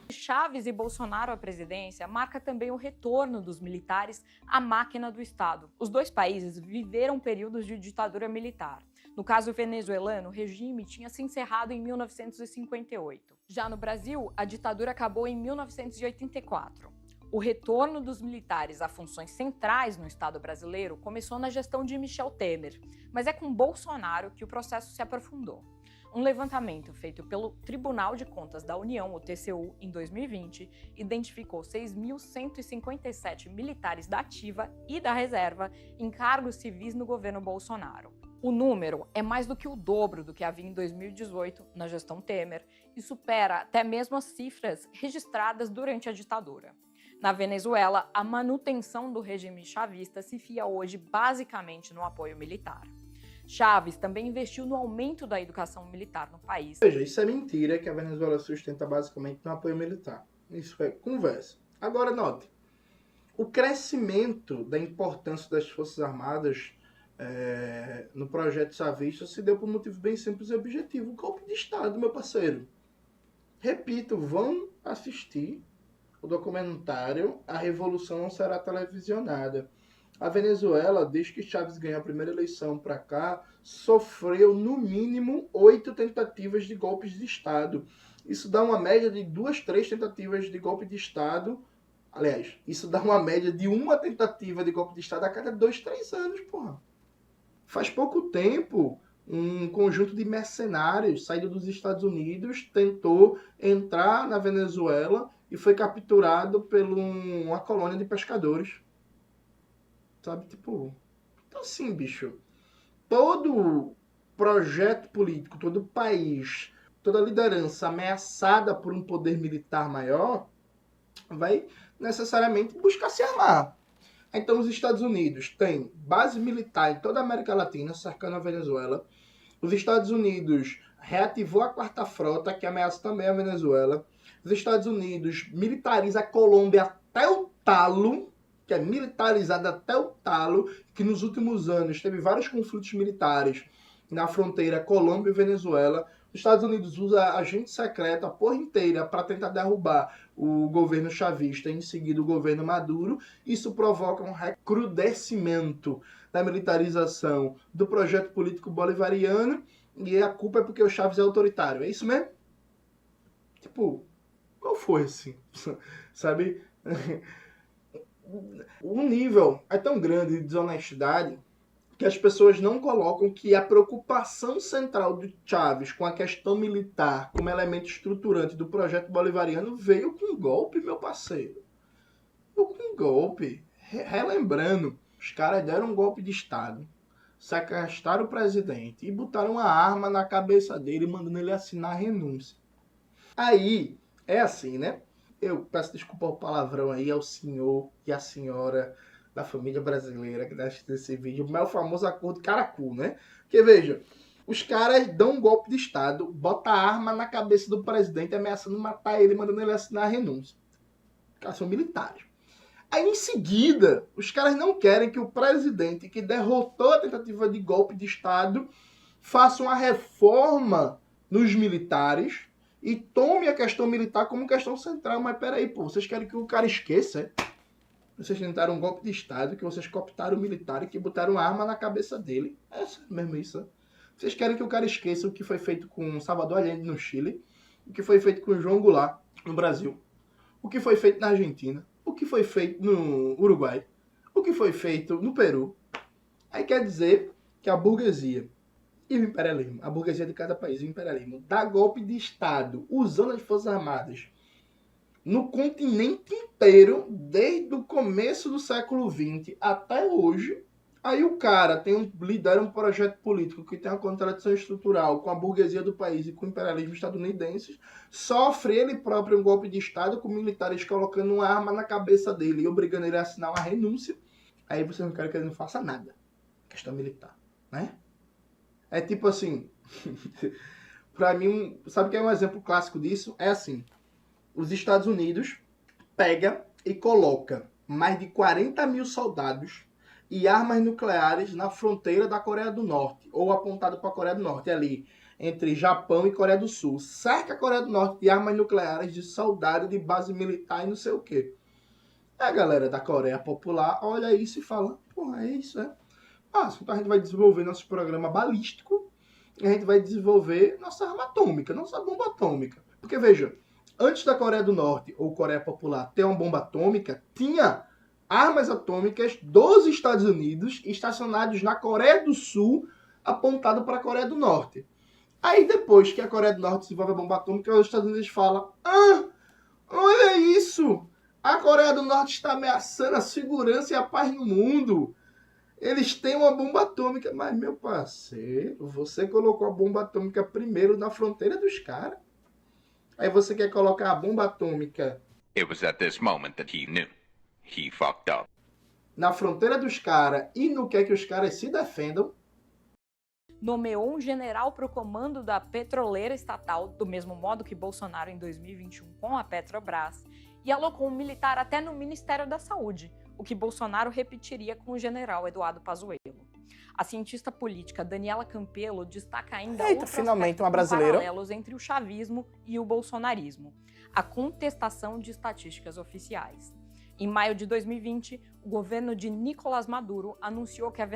Chávez e Bolsonaro à presidência marca também o retorno dos militares à máquina do Estado. Os dois países viveram períodos de ditadura militar. No caso venezuelano, o regime tinha se encerrado em 1958. Já no Brasil, a ditadura acabou em 1984. O retorno dos militares a funções centrais no Estado brasileiro começou na gestão de Michel Temer, mas é com Bolsonaro que o processo se aprofundou. Um levantamento feito pelo Tribunal de Contas da União, o TCU, em 2020, identificou 6.157 militares da ativa e da reserva em cargos civis no governo Bolsonaro. O número é mais do que o dobro do que havia em 2018, na gestão Temer, e supera até mesmo as cifras registradas durante a ditadura. Na Venezuela, a manutenção do regime chavista se fia hoje basicamente no apoio militar. Chávez também investiu no aumento da educação militar no país. Veja, isso é mentira que a Venezuela sustenta basicamente no apoio militar. Isso é conversa. Agora, note, o crescimento da importância das Forças Armadas no projeto chavista se deu por um motivo bem simples e objetivo. O golpe de Estado, meu parceiro. Repito, vão assistir o documentário A Revolução Não Será Televisionada. A Venezuela, desde que Chávez ganhou a primeira eleição para cá, sofreu no mínimo 8 tentativas de golpes de Estado. Isso dá uma média de 2, 3 tentativas de golpe de Estado. Aliás, isso dá uma média de uma tentativa de golpe de Estado a cada 2, 3 anos, porra. Faz pouco tempo, um conjunto de mercenários saído dos Estados Unidos tentou entrar na Venezuela e foi capturado por uma colônia de pescadores. Sabe, tipo... Então, assim, bicho, todo projeto político, todo país, toda liderança ameaçada por um poder militar maior vai necessariamente buscar se armar. Então, os Estados Unidos têm base militar em toda a América Latina, cercando a Venezuela. Os Estados Unidos reativou a Quarta Frota, que ameaça também a Venezuela. Os Estados Unidos militariza a Colômbia até o talo, que é militarizada até o talo, que nos últimos anos teve vários conflitos militares na fronteira Colômbia e Venezuela. Os Estados Unidos usa agente secreto a porra inteira para tentar derrubar o governo chavista e em seguida o governo Maduro. Isso provoca um recrudescimento da militarização do projeto político bolivariano e a culpa é porque o Chávez é autoritário. É isso mesmo? Tipo, qual foi assim? Sabe? O nível é tão grande de desonestidade que as pessoas não colocam que a preocupação central de Chávez com a questão militar como elemento estruturante do projeto bolivariano veio com golpe, meu parceiro. Veio com golpe. Relembrando, os caras deram um golpe de Estado, sequestraram o presidente e botaram uma arma na cabeça dele, mandando ele assinar a renúncia. Aí, é assim, né? Eu peço desculpa ao palavrão aí ao senhor e à senhora da família brasileira que assiste esse vídeo, mas é o famoso acordo caracu, né? Porque, veja, os caras dão um golpe de Estado, botam a arma na cabeça do presidente, ameaçando matar ele, mandando ele assinar a renúncia. Os caras são militares. Aí, em seguida, os caras não querem que o presidente que derrotou a tentativa de golpe de Estado faça uma reforma nos militares e tome a questão militar como questão central. Mas peraí, pô, vocês querem que o cara esqueça, é? Vocês tentaram um golpe de Estado, que vocês cooptaram o militar e que botaram arma na cabeça dele. É mesmo isso, né? Vocês querem que o cara esqueça o que foi feito com Salvador Allende no Chile, o que foi feito com João Goulart no Brasil, o que foi feito na Argentina, o que foi feito no Uruguai, o que foi feito no Peru. Aí quer dizer que a burguesia e o imperialismo, a burguesia de cada país e o imperialismo, dá golpe de Estado usando as Forças Armadas no continente inteiro, desde o começo do século XX até hoje. Aí o cara lidera um projeto político que tem uma contradição estrutural com a burguesia do país e com o imperialismo estadunidense, sofre ele próprio um golpe de Estado com militares colocando uma arma na cabeça dele e obrigando ele a assinar uma renúncia. Aí você não quer que ele não faça nada. Questão militar, né? É tipo assim, pra mim, sabe que é um exemplo clássico disso? É assim, os Estados Unidos pega e coloca mais de 40 mil soldados e armas nucleares na fronteira da Coreia do Norte, ou apontado para a Coreia do Norte, ali, entre Japão e Coreia do Sul. Cerca a Coreia do Norte de armas nucleares, de soldado, de base militar e não sei o quê. A galera da Coreia Popular olha isso e fala, porra, é isso, é? Ah, então a gente vai desenvolver nosso programa balístico e a gente vai desenvolver nossa arma atômica, nossa bomba atômica. Porque, veja, antes da Coreia do Norte ou Coreia Popular ter uma bomba atômica, tinha armas atômicas dos Estados Unidos estacionados na Coreia do Sul, apontado para a Coreia do Norte. Aí depois que a Coreia do Norte desenvolve a bomba atômica, os Estados Unidos falam, olha isso, a Coreia do Norte está ameaçando a segurança e a paz no mundo. Eles têm uma bomba atômica. Mas, meu parceiro, você colocou a bomba atômica primeiro na fronteira dos caras. Aí você quer colocar a bomba atômica... It was at this moment that he knew. He fucked up. Na fronteira dos caras e não quer que os caras se defendam. Nomeou um general para o comando da petroleira estatal, do mesmo modo que Bolsonaro em 2021 com a Petrobras, e alocou um militar até no Ministério da Saúde, o que Bolsonaro repetiria com o general Eduardo Pazuello. A cientista política Daniela Campelo destaca ainda outros finalmente uma brasileira. Paralelos entre o chavismo e o bolsonarismo, a contestação de estatísticas oficiais. Em maio de 2020, o governo de Nicolás Maduro anunciou que a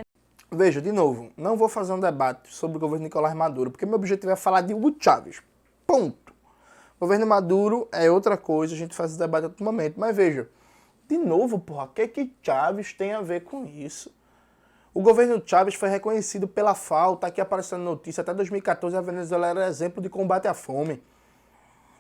Veja, de novo, não vou fazer um debate sobre o governo de Nicolás Maduro, porque meu objetivo é falar de Hugo Chávez. Ponto. O governo Maduro é outra coisa, a gente faz esse debate em outro momento. Mas veja, de novo, porra, o que Chávez tem a ver com isso? O governo Chávez foi reconhecido pela FAO, tá aqui aparecendo notícia, até 2014 a Venezuela era exemplo de combate à fome.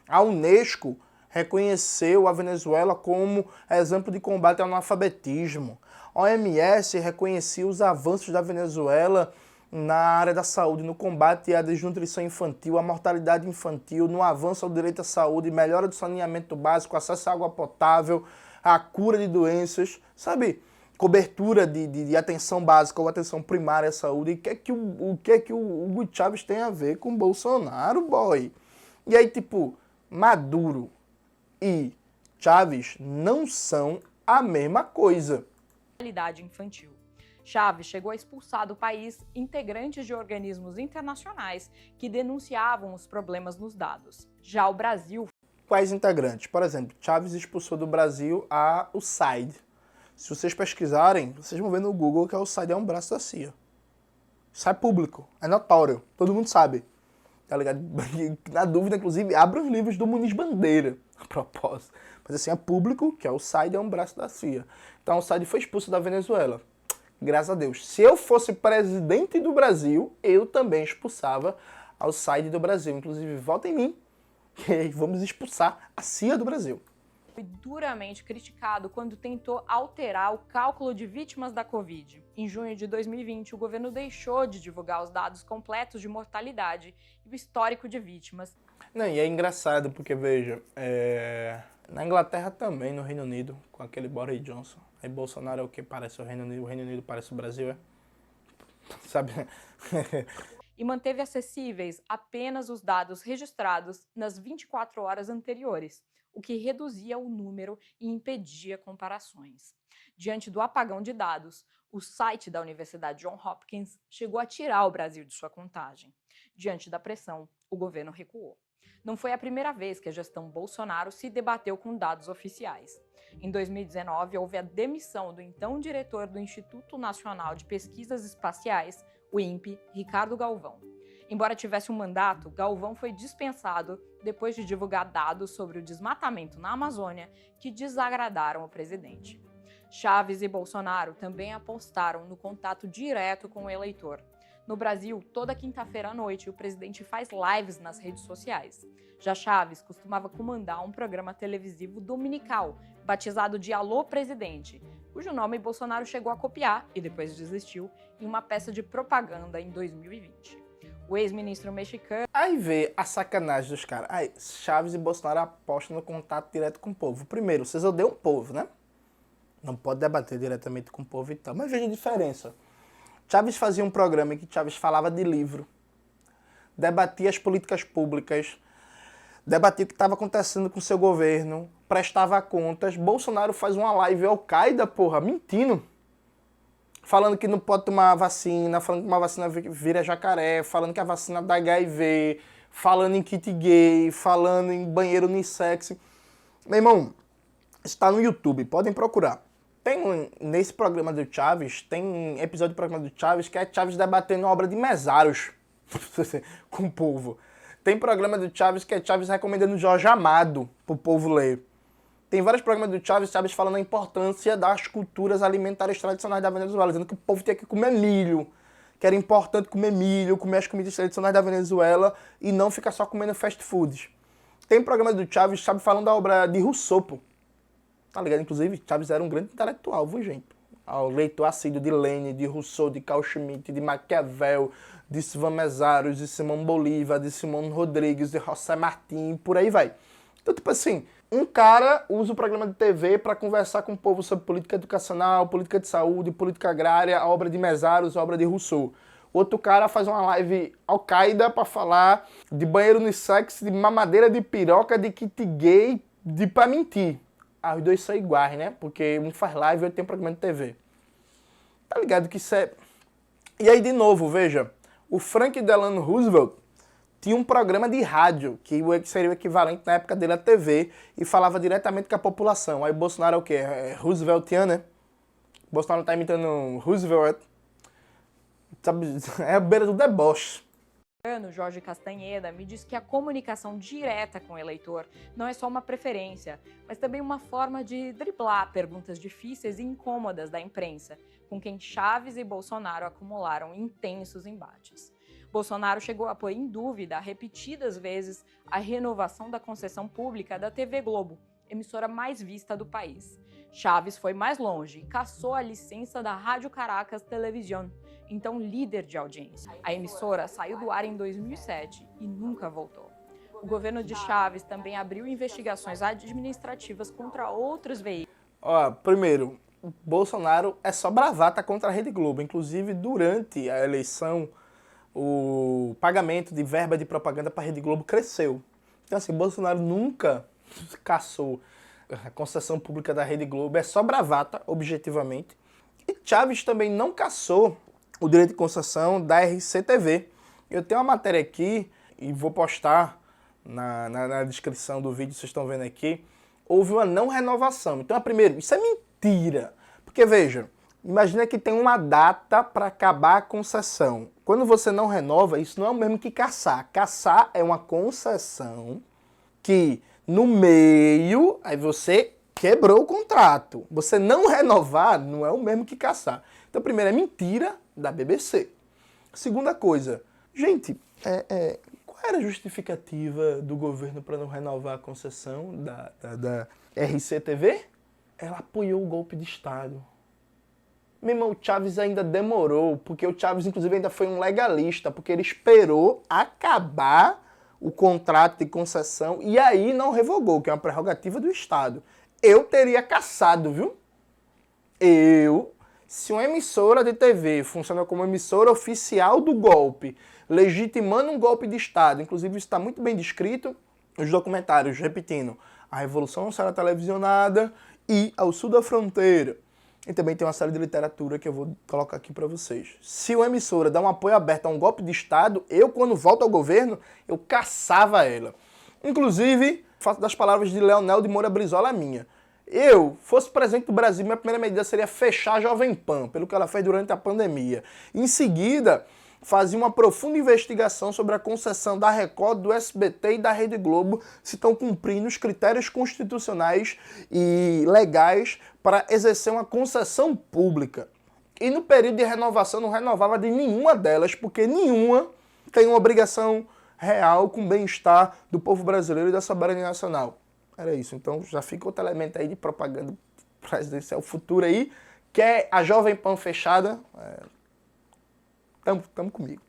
A Unesco reconheceu a Venezuela como exemplo de combate ao analfabetismo. A OMS reconhecia os avanços da Venezuela na área da saúde, no combate à desnutrição infantil, à mortalidade infantil, no avanço ao direito à saúde, melhora do saneamento básico, acesso à água potável, a cura de doenças, sabe? Cobertura de atenção básica ou atenção primária à saúde. O que é que o Hugo Chávez tem a ver com Bolsonaro, boy? E aí, tipo, Maduro e Chávez não são a mesma coisa. Mortalidade infantil. Chávez chegou a expulsar do país integrantes de organismos internacionais que denunciavam os problemas nos dados. Já o Brasil... Quais integrantes? Por exemplo, Chávez expulsou do Brasil a USAID. Se vocês pesquisarem, vocês vão ver no Google que a USAID é um braço da CIA. Isso é público, é notório, todo mundo sabe. Tá ligado? Na dúvida, inclusive, abra os livros do Muniz Bandeira, a propósito. Mas assim, é público que a USAID é um braço da CIA. Então a USAID foi expulsa da Venezuela. Graças a Deus. Se eu fosse presidente do Brasil, eu também expulsava a USAID do Brasil. Inclusive, votem em mim, que vamos expulsar a CIA do Brasil. Foi duramente criticado quando tentou alterar o cálculo de vítimas da Covid. Em junho de 2020, o governo deixou de divulgar os dados completos de mortalidade e o histórico de vítimas. Não, e é engraçado porque, veja, na Inglaterra também, no Reino Unido, com aquele Boris Johnson. Aí Bolsonaro é o que parece o Reino Unido parece o Brasil, é? Sabe? e manteve acessíveis apenas os dados registrados nas 24 horas anteriores, o que reduzia o número e impedia comparações. Diante do apagão de dados, o site da Universidade Johns Hopkins chegou a tirar o Brasil de sua contagem. Diante da pressão, o governo recuou. Não foi a primeira vez que a gestão Bolsonaro se debateu com dados oficiais. Em 2019, houve a demissão do então diretor do Instituto Nacional de Pesquisas Espaciais, o INPE, Ricardo Galvão. Embora tivesse um mandato, Galvão foi dispensado depois de divulgar dados sobre o desmatamento na Amazônia que desagradaram o presidente. Chaves e Bolsonaro também apostaram no contato direto com o eleitor. No Brasil, toda quinta-feira à noite, o presidente faz lives nas redes sociais. Já Chaves costumava comandar um programa televisivo dominical, batizado de Alô Presidente, cujo nome Bolsonaro chegou a copiar e depois desistiu em uma peça de propaganda em 2020. O ex-ministro mexicano... Aí vê a sacanagem dos caras. Aí, Chaves e Bolsonaro apostam no contato direto com o povo. Primeiro, vocês odeiam o povo, né? Não pode debater diretamente com o povo e tal. Mas veja a diferença. Chaves fazia um programa em que Chaves falava de livro, debatia as políticas públicas, debatia o que estava acontecendo com o seu governo, prestava contas. Bolsonaro faz uma live Al-Qaeda, porra, mentindo. Falando que não pode tomar vacina, falando que uma vacina vira jacaré, falando que a vacina dá HIV, falando em kit gay, falando em banheiro unissex. Meu irmão, está no YouTube, podem procurar. Nesse programa do Chaves, tem episódio do programa do Chaves que é Chaves debatendo a obra de Mesáros com o povo. Tem programa do Chaves que é Chaves recomendando Jorge Amado pro povo ler. Tem vários programas do Chaves falando a importância das culturas alimentares tradicionais da Venezuela, dizendo que o povo tinha que comer milho, que era importante comer milho, comer as comidas tradicionais da Venezuela e não ficar só comendo fast foods. Tem programa do Chaves falando da obra de Rousseau, pô. Tá ligado? Inclusive, Chaves era um grande intelectual, viu, gente? O leitor assíduo de Lenin, de Rousseau, de Carl Schmitt, de Maquiavel, de Silva Mesaros, de Simão Bolívar, de Simão Rodrigues, de José Martí, por aí vai. Então, tipo assim, um cara usa o programa de TV para conversar com o povo sobre política educacional, política de saúde, política agrária, a obra de Mesaros, a obra de Rousseau. Outro cara faz uma live Al-Qaeda para falar de banheiro unissex, de mamadeira de piroca, de kit gay, pra mentir. Os dois são iguais, né? Porque um faz live e outro tem um programa de TV. Tá ligado que isso é... E aí, de novo, veja. O Franklin Delano Roosevelt tinha um programa de rádio, que seria o equivalente na época dele à TV, e falava diretamente com a população. Aí Bolsonaro é o quê? É Rooseveltiano, né? Bolsonaro tá imitando Roosevelt. Sabe? É a beira do deboche. Jorge Castanheda me diz que a comunicação direta com o eleitor não é só uma preferência, mas também uma forma de driblar perguntas difíceis e incômodas da imprensa, com quem Chaves e Bolsonaro acumularam intensos embates. Bolsonaro chegou a pôr em dúvida repetidas vezes a renovação da concessão pública da TV Globo, emissora mais vista do país. Chaves foi mais longe e cassou a licença da Rádio Caracas Televisão, então líder de audiência. A emissora saiu do ar em 2007 e nunca voltou. O governo de Chaves também abriu investigações administrativas contra outros veículos. Primeiro, o Bolsonaro é só bravata contra a Rede Globo. Inclusive, durante a eleição, o pagamento de verba de propaganda para a Rede Globo cresceu. Então, assim, Bolsonaro nunca cassou a concessão pública da Rede Globo. É só bravata, objetivamente. E Chaves também não cassou o direito de concessão da RCTV. Eu tenho uma matéria aqui e vou postar na descrição do vídeo, vocês estão vendo aqui. Houve uma não renovação. Então, primeiro, isso é mentira. Porque, veja, imagina que tem uma data para acabar a concessão. Quando você não renova, isso não é o mesmo que cassar. Cassar é uma concessão que, no meio, aí você quebrou o contrato. Você não renovar não é o mesmo que cassar. Então, primeiro, é mentira da BBC. Segunda coisa, gente, qual era a justificativa do governo para não renovar a concessão da RCTV? Ela apoiou o golpe de Estado. Meu irmão, o Chaves ainda demorou, porque o Chaves, inclusive, ainda foi um legalista, porque ele esperou acabar o contrato de concessão e aí não revogou, que é uma prerrogativa do Estado. Eu teria cassado, viu? Se uma emissora de TV funciona como emissora oficial do golpe, legitimando um golpe de Estado. Inclusive, isso está muito bem descrito nos documentários, repetindo, A Revolução não será televisionada e Ao Sul da Fronteira. E também tem uma série de literatura que eu vou colocar aqui para vocês. Se uma emissora dá um apoio aberto a um golpe de Estado, eu, quando volto ao governo, eu caçava ela. Inclusive, faço das palavras de Leonel de Moura Brizola a minha. Eu, fosse presidente do Brasil, minha primeira medida seria fechar a Jovem Pan, pelo que ela fez durante a pandemia. Em seguida, fazia uma profunda investigação sobre a concessão da Record, do SBT e da Rede Globo, se estão cumprindo os critérios constitucionais e legais para exercer uma concessão pública. E no período de renovação não renovava de nenhuma delas, porque nenhuma tem uma obrigação real com o bem-estar do povo brasileiro e da soberania nacional. Era isso. Então já fica outro elemento aí de propaganda presidencial futuro aí, que é a Jovem Pan fechada. Tamo comigo.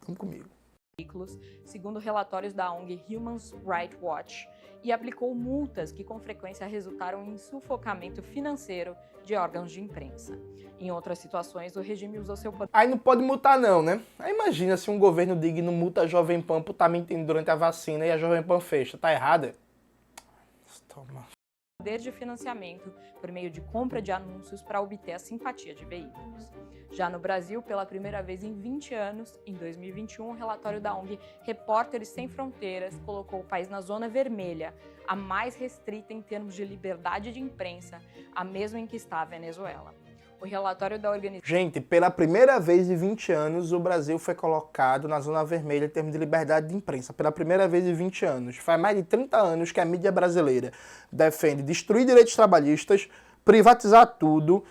Segundo relatórios da ONG Human Rights Watch, e aplicou multas que com frequência resultaram em sufocamento financeiro de órgãos de imprensa. Em outras situações, o regime usou seu poder... Aí não pode multar não, né? Aí imagina se um governo digno multa a Jovem Pan por estar mentindo durante a vacina e a Jovem Pan fecha. Tá errada? Toma. Poder de financiamento por meio de compra de anúncios para obter a simpatia de veículos. Já no Brasil, pela primeira vez em 20 anos, em 2021, um relatório da ONG Repórteres Sem Fronteiras colocou o país na zona vermelha, a mais restrita em termos de liberdade de imprensa, a mesma em que está a Venezuela. O relatório da organização... Gente, pela primeira vez em 20 anos, o Brasil foi colocado na zona vermelha em termos de liberdade de imprensa. Pela primeira vez em 20 anos. Faz mais de 30 anos que a mídia brasileira defende destruir direitos trabalhistas, privatizar tudo,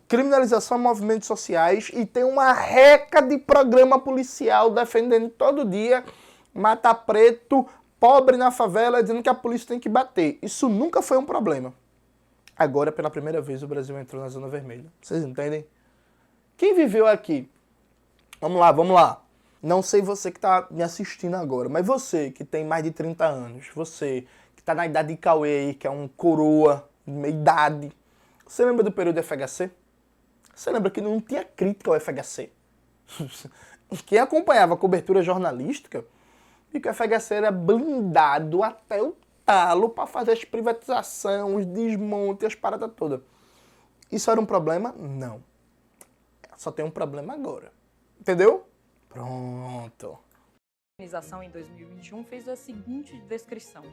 criminalização a movimentos sociais e tem uma reca de programa policial defendendo todo dia mata preto, pobre na favela, dizendo que a polícia tem que bater. Isso nunca foi um problema. Agora, pela primeira vez, o Brasil entrou na zona vermelha. Vocês entendem? Quem viveu aqui? Vamos lá. Não sei você que está me assistindo agora, mas você que tem mais de 30 anos, você que está na idade de Cauê aí, que é um coroa, de meia idade, você lembra do período FHC? Você lembra que não tinha crítica ao FHC? Quem acompanhava a cobertura jornalística, e que o FHC era blindado até o talo para fazer as privatizações, os desmontes, as paradas todas. Isso era um problema? Não. Só tem um problema agora. Entendeu? Pronto. A organização em 2021 fez a seguinte descrição.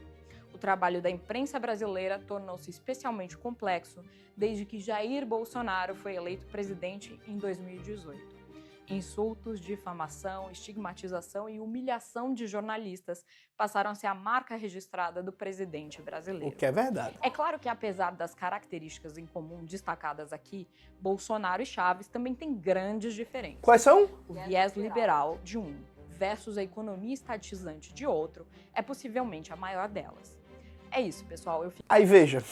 O trabalho da imprensa brasileira tornou-se especialmente complexo desde que Jair Bolsonaro foi eleito presidente em 2018. Insultos, difamação, estigmatização e humilhação de jornalistas passaram a ser a marca registrada do presidente brasileiro. O que é verdade. É claro que, apesar das características em comum destacadas aqui, Bolsonaro e Chaves também têm grandes diferenças. Quais são? O viés liberal de um versus a economia estatizante de outro é possivelmente a maior delas. É isso, pessoal. Aí veja.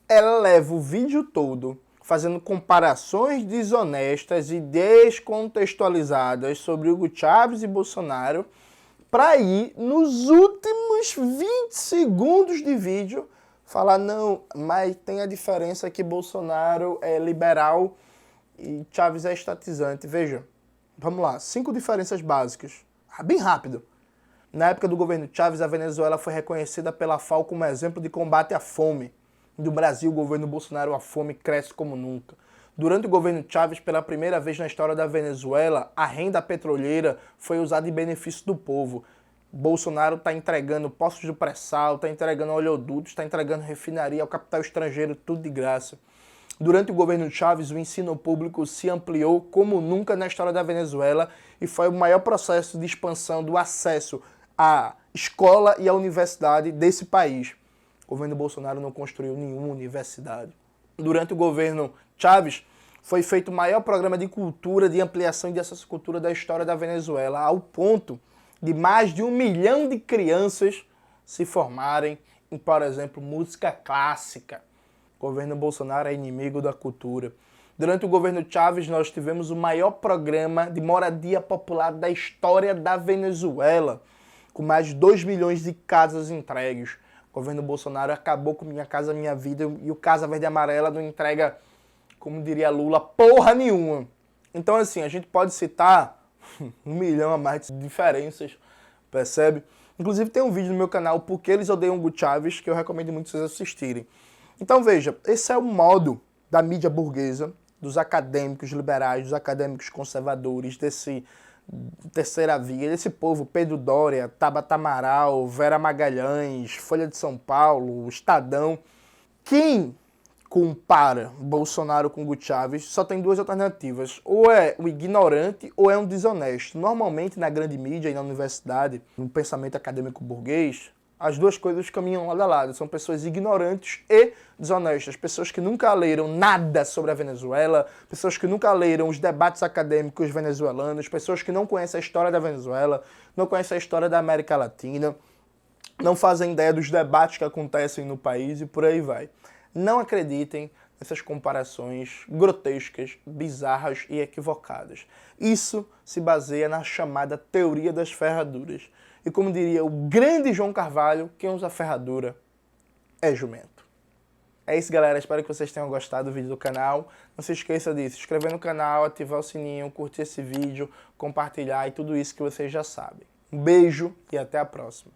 Ela leva o vídeo todo fazendo comparações desonestas e descontextualizadas sobre Hugo Chávez e Bolsonaro, para ir nos últimos 20 segundos de vídeo falar, não, mas tem a diferença que Bolsonaro é liberal e Chávez é estatizante. Veja, vamos lá, 5 diferenças básicas, bem rápido. Na época do governo Chávez, a Venezuela foi reconhecida pela FAO como exemplo de combate à fome. Do Brasil, o governo Bolsonaro, a fome cresce como nunca. Durante o governo Chávez, pela primeira vez na história da Venezuela, a renda petroleira foi usada em benefício do povo. Bolsonaro está entregando postos de pré-sal, está entregando oleodutos, está entregando refinaria ao capital estrangeiro, tudo de graça. Durante o governo Chávez, o ensino público se ampliou como nunca na história da Venezuela e foi o maior processo de expansão do acesso à escola e à universidade desse país. O governo Bolsonaro não construiu nenhuma universidade. Durante o governo Chávez, foi feito o maior programa de cultura, de ampliação e de acesso à cultura da história da Venezuela, ao ponto de mais de 1 milhão de crianças se formarem em, por exemplo, música clássica. O governo Bolsonaro é inimigo da cultura. Durante o governo Chávez, nós tivemos o maior programa de moradia popular da história da Venezuela, com mais de 2 milhões de casas entregues. O governo Bolsonaro acabou com Minha Casa Minha Vida e o Casa Verde e Amarela não entrega, como diria Lula, porra nenhuma. Então, assim, a gente pode citar 1 milhão a mais de diferenças, percebe? Inclusive tem um vídeo no meu canal, Por que eles odeiam Hugo Chávez, que eu recomendo muito vocês assistirem. Então veja, esse é o modo da mídia burguesa, dos acadêmicos liberais, dos acadêmicos conservadores, desse terceira via, desse povo, Pedro Doria, Tabata Amaral, Vera Magalhães, Folha de São Paulo, Estadão. Quem compara Bolsonaro com Hugo Chávez só tem duas alternativas: ou é um ignorante ou é um desonesto. Normalmente na grande mídia e na universidade, no pensamento acadêmico burguês, as duas coisas caminham lado a lado. São pessoas ignorantes e desonestas. Pessoas que nunca leram nada sobre a Venezuela, pessoas que nunca leram os debates acadêmicos venezuelanos, pessoas que não conhecem a história da Venezuela, não conhecem a história da América Latina, não fazem ideia dos debates que acontecem no país e por aí vai. Não acreditem nessas comparações grotescas, bizarras e equivocadas. Isso se baseia na chamada teoria das ferraduras. E como diria o grande João Carvalho, quem usa ferradura é jumento. É isso, galera. Espero que vocês tenham gostado do vídeo do canal. Não se esqueça de se inscrever no canal, ativar o sininho, curtir esse vídeo, compartilhar e tudo isso que vocês já sabem. Um beijo e até a próxima.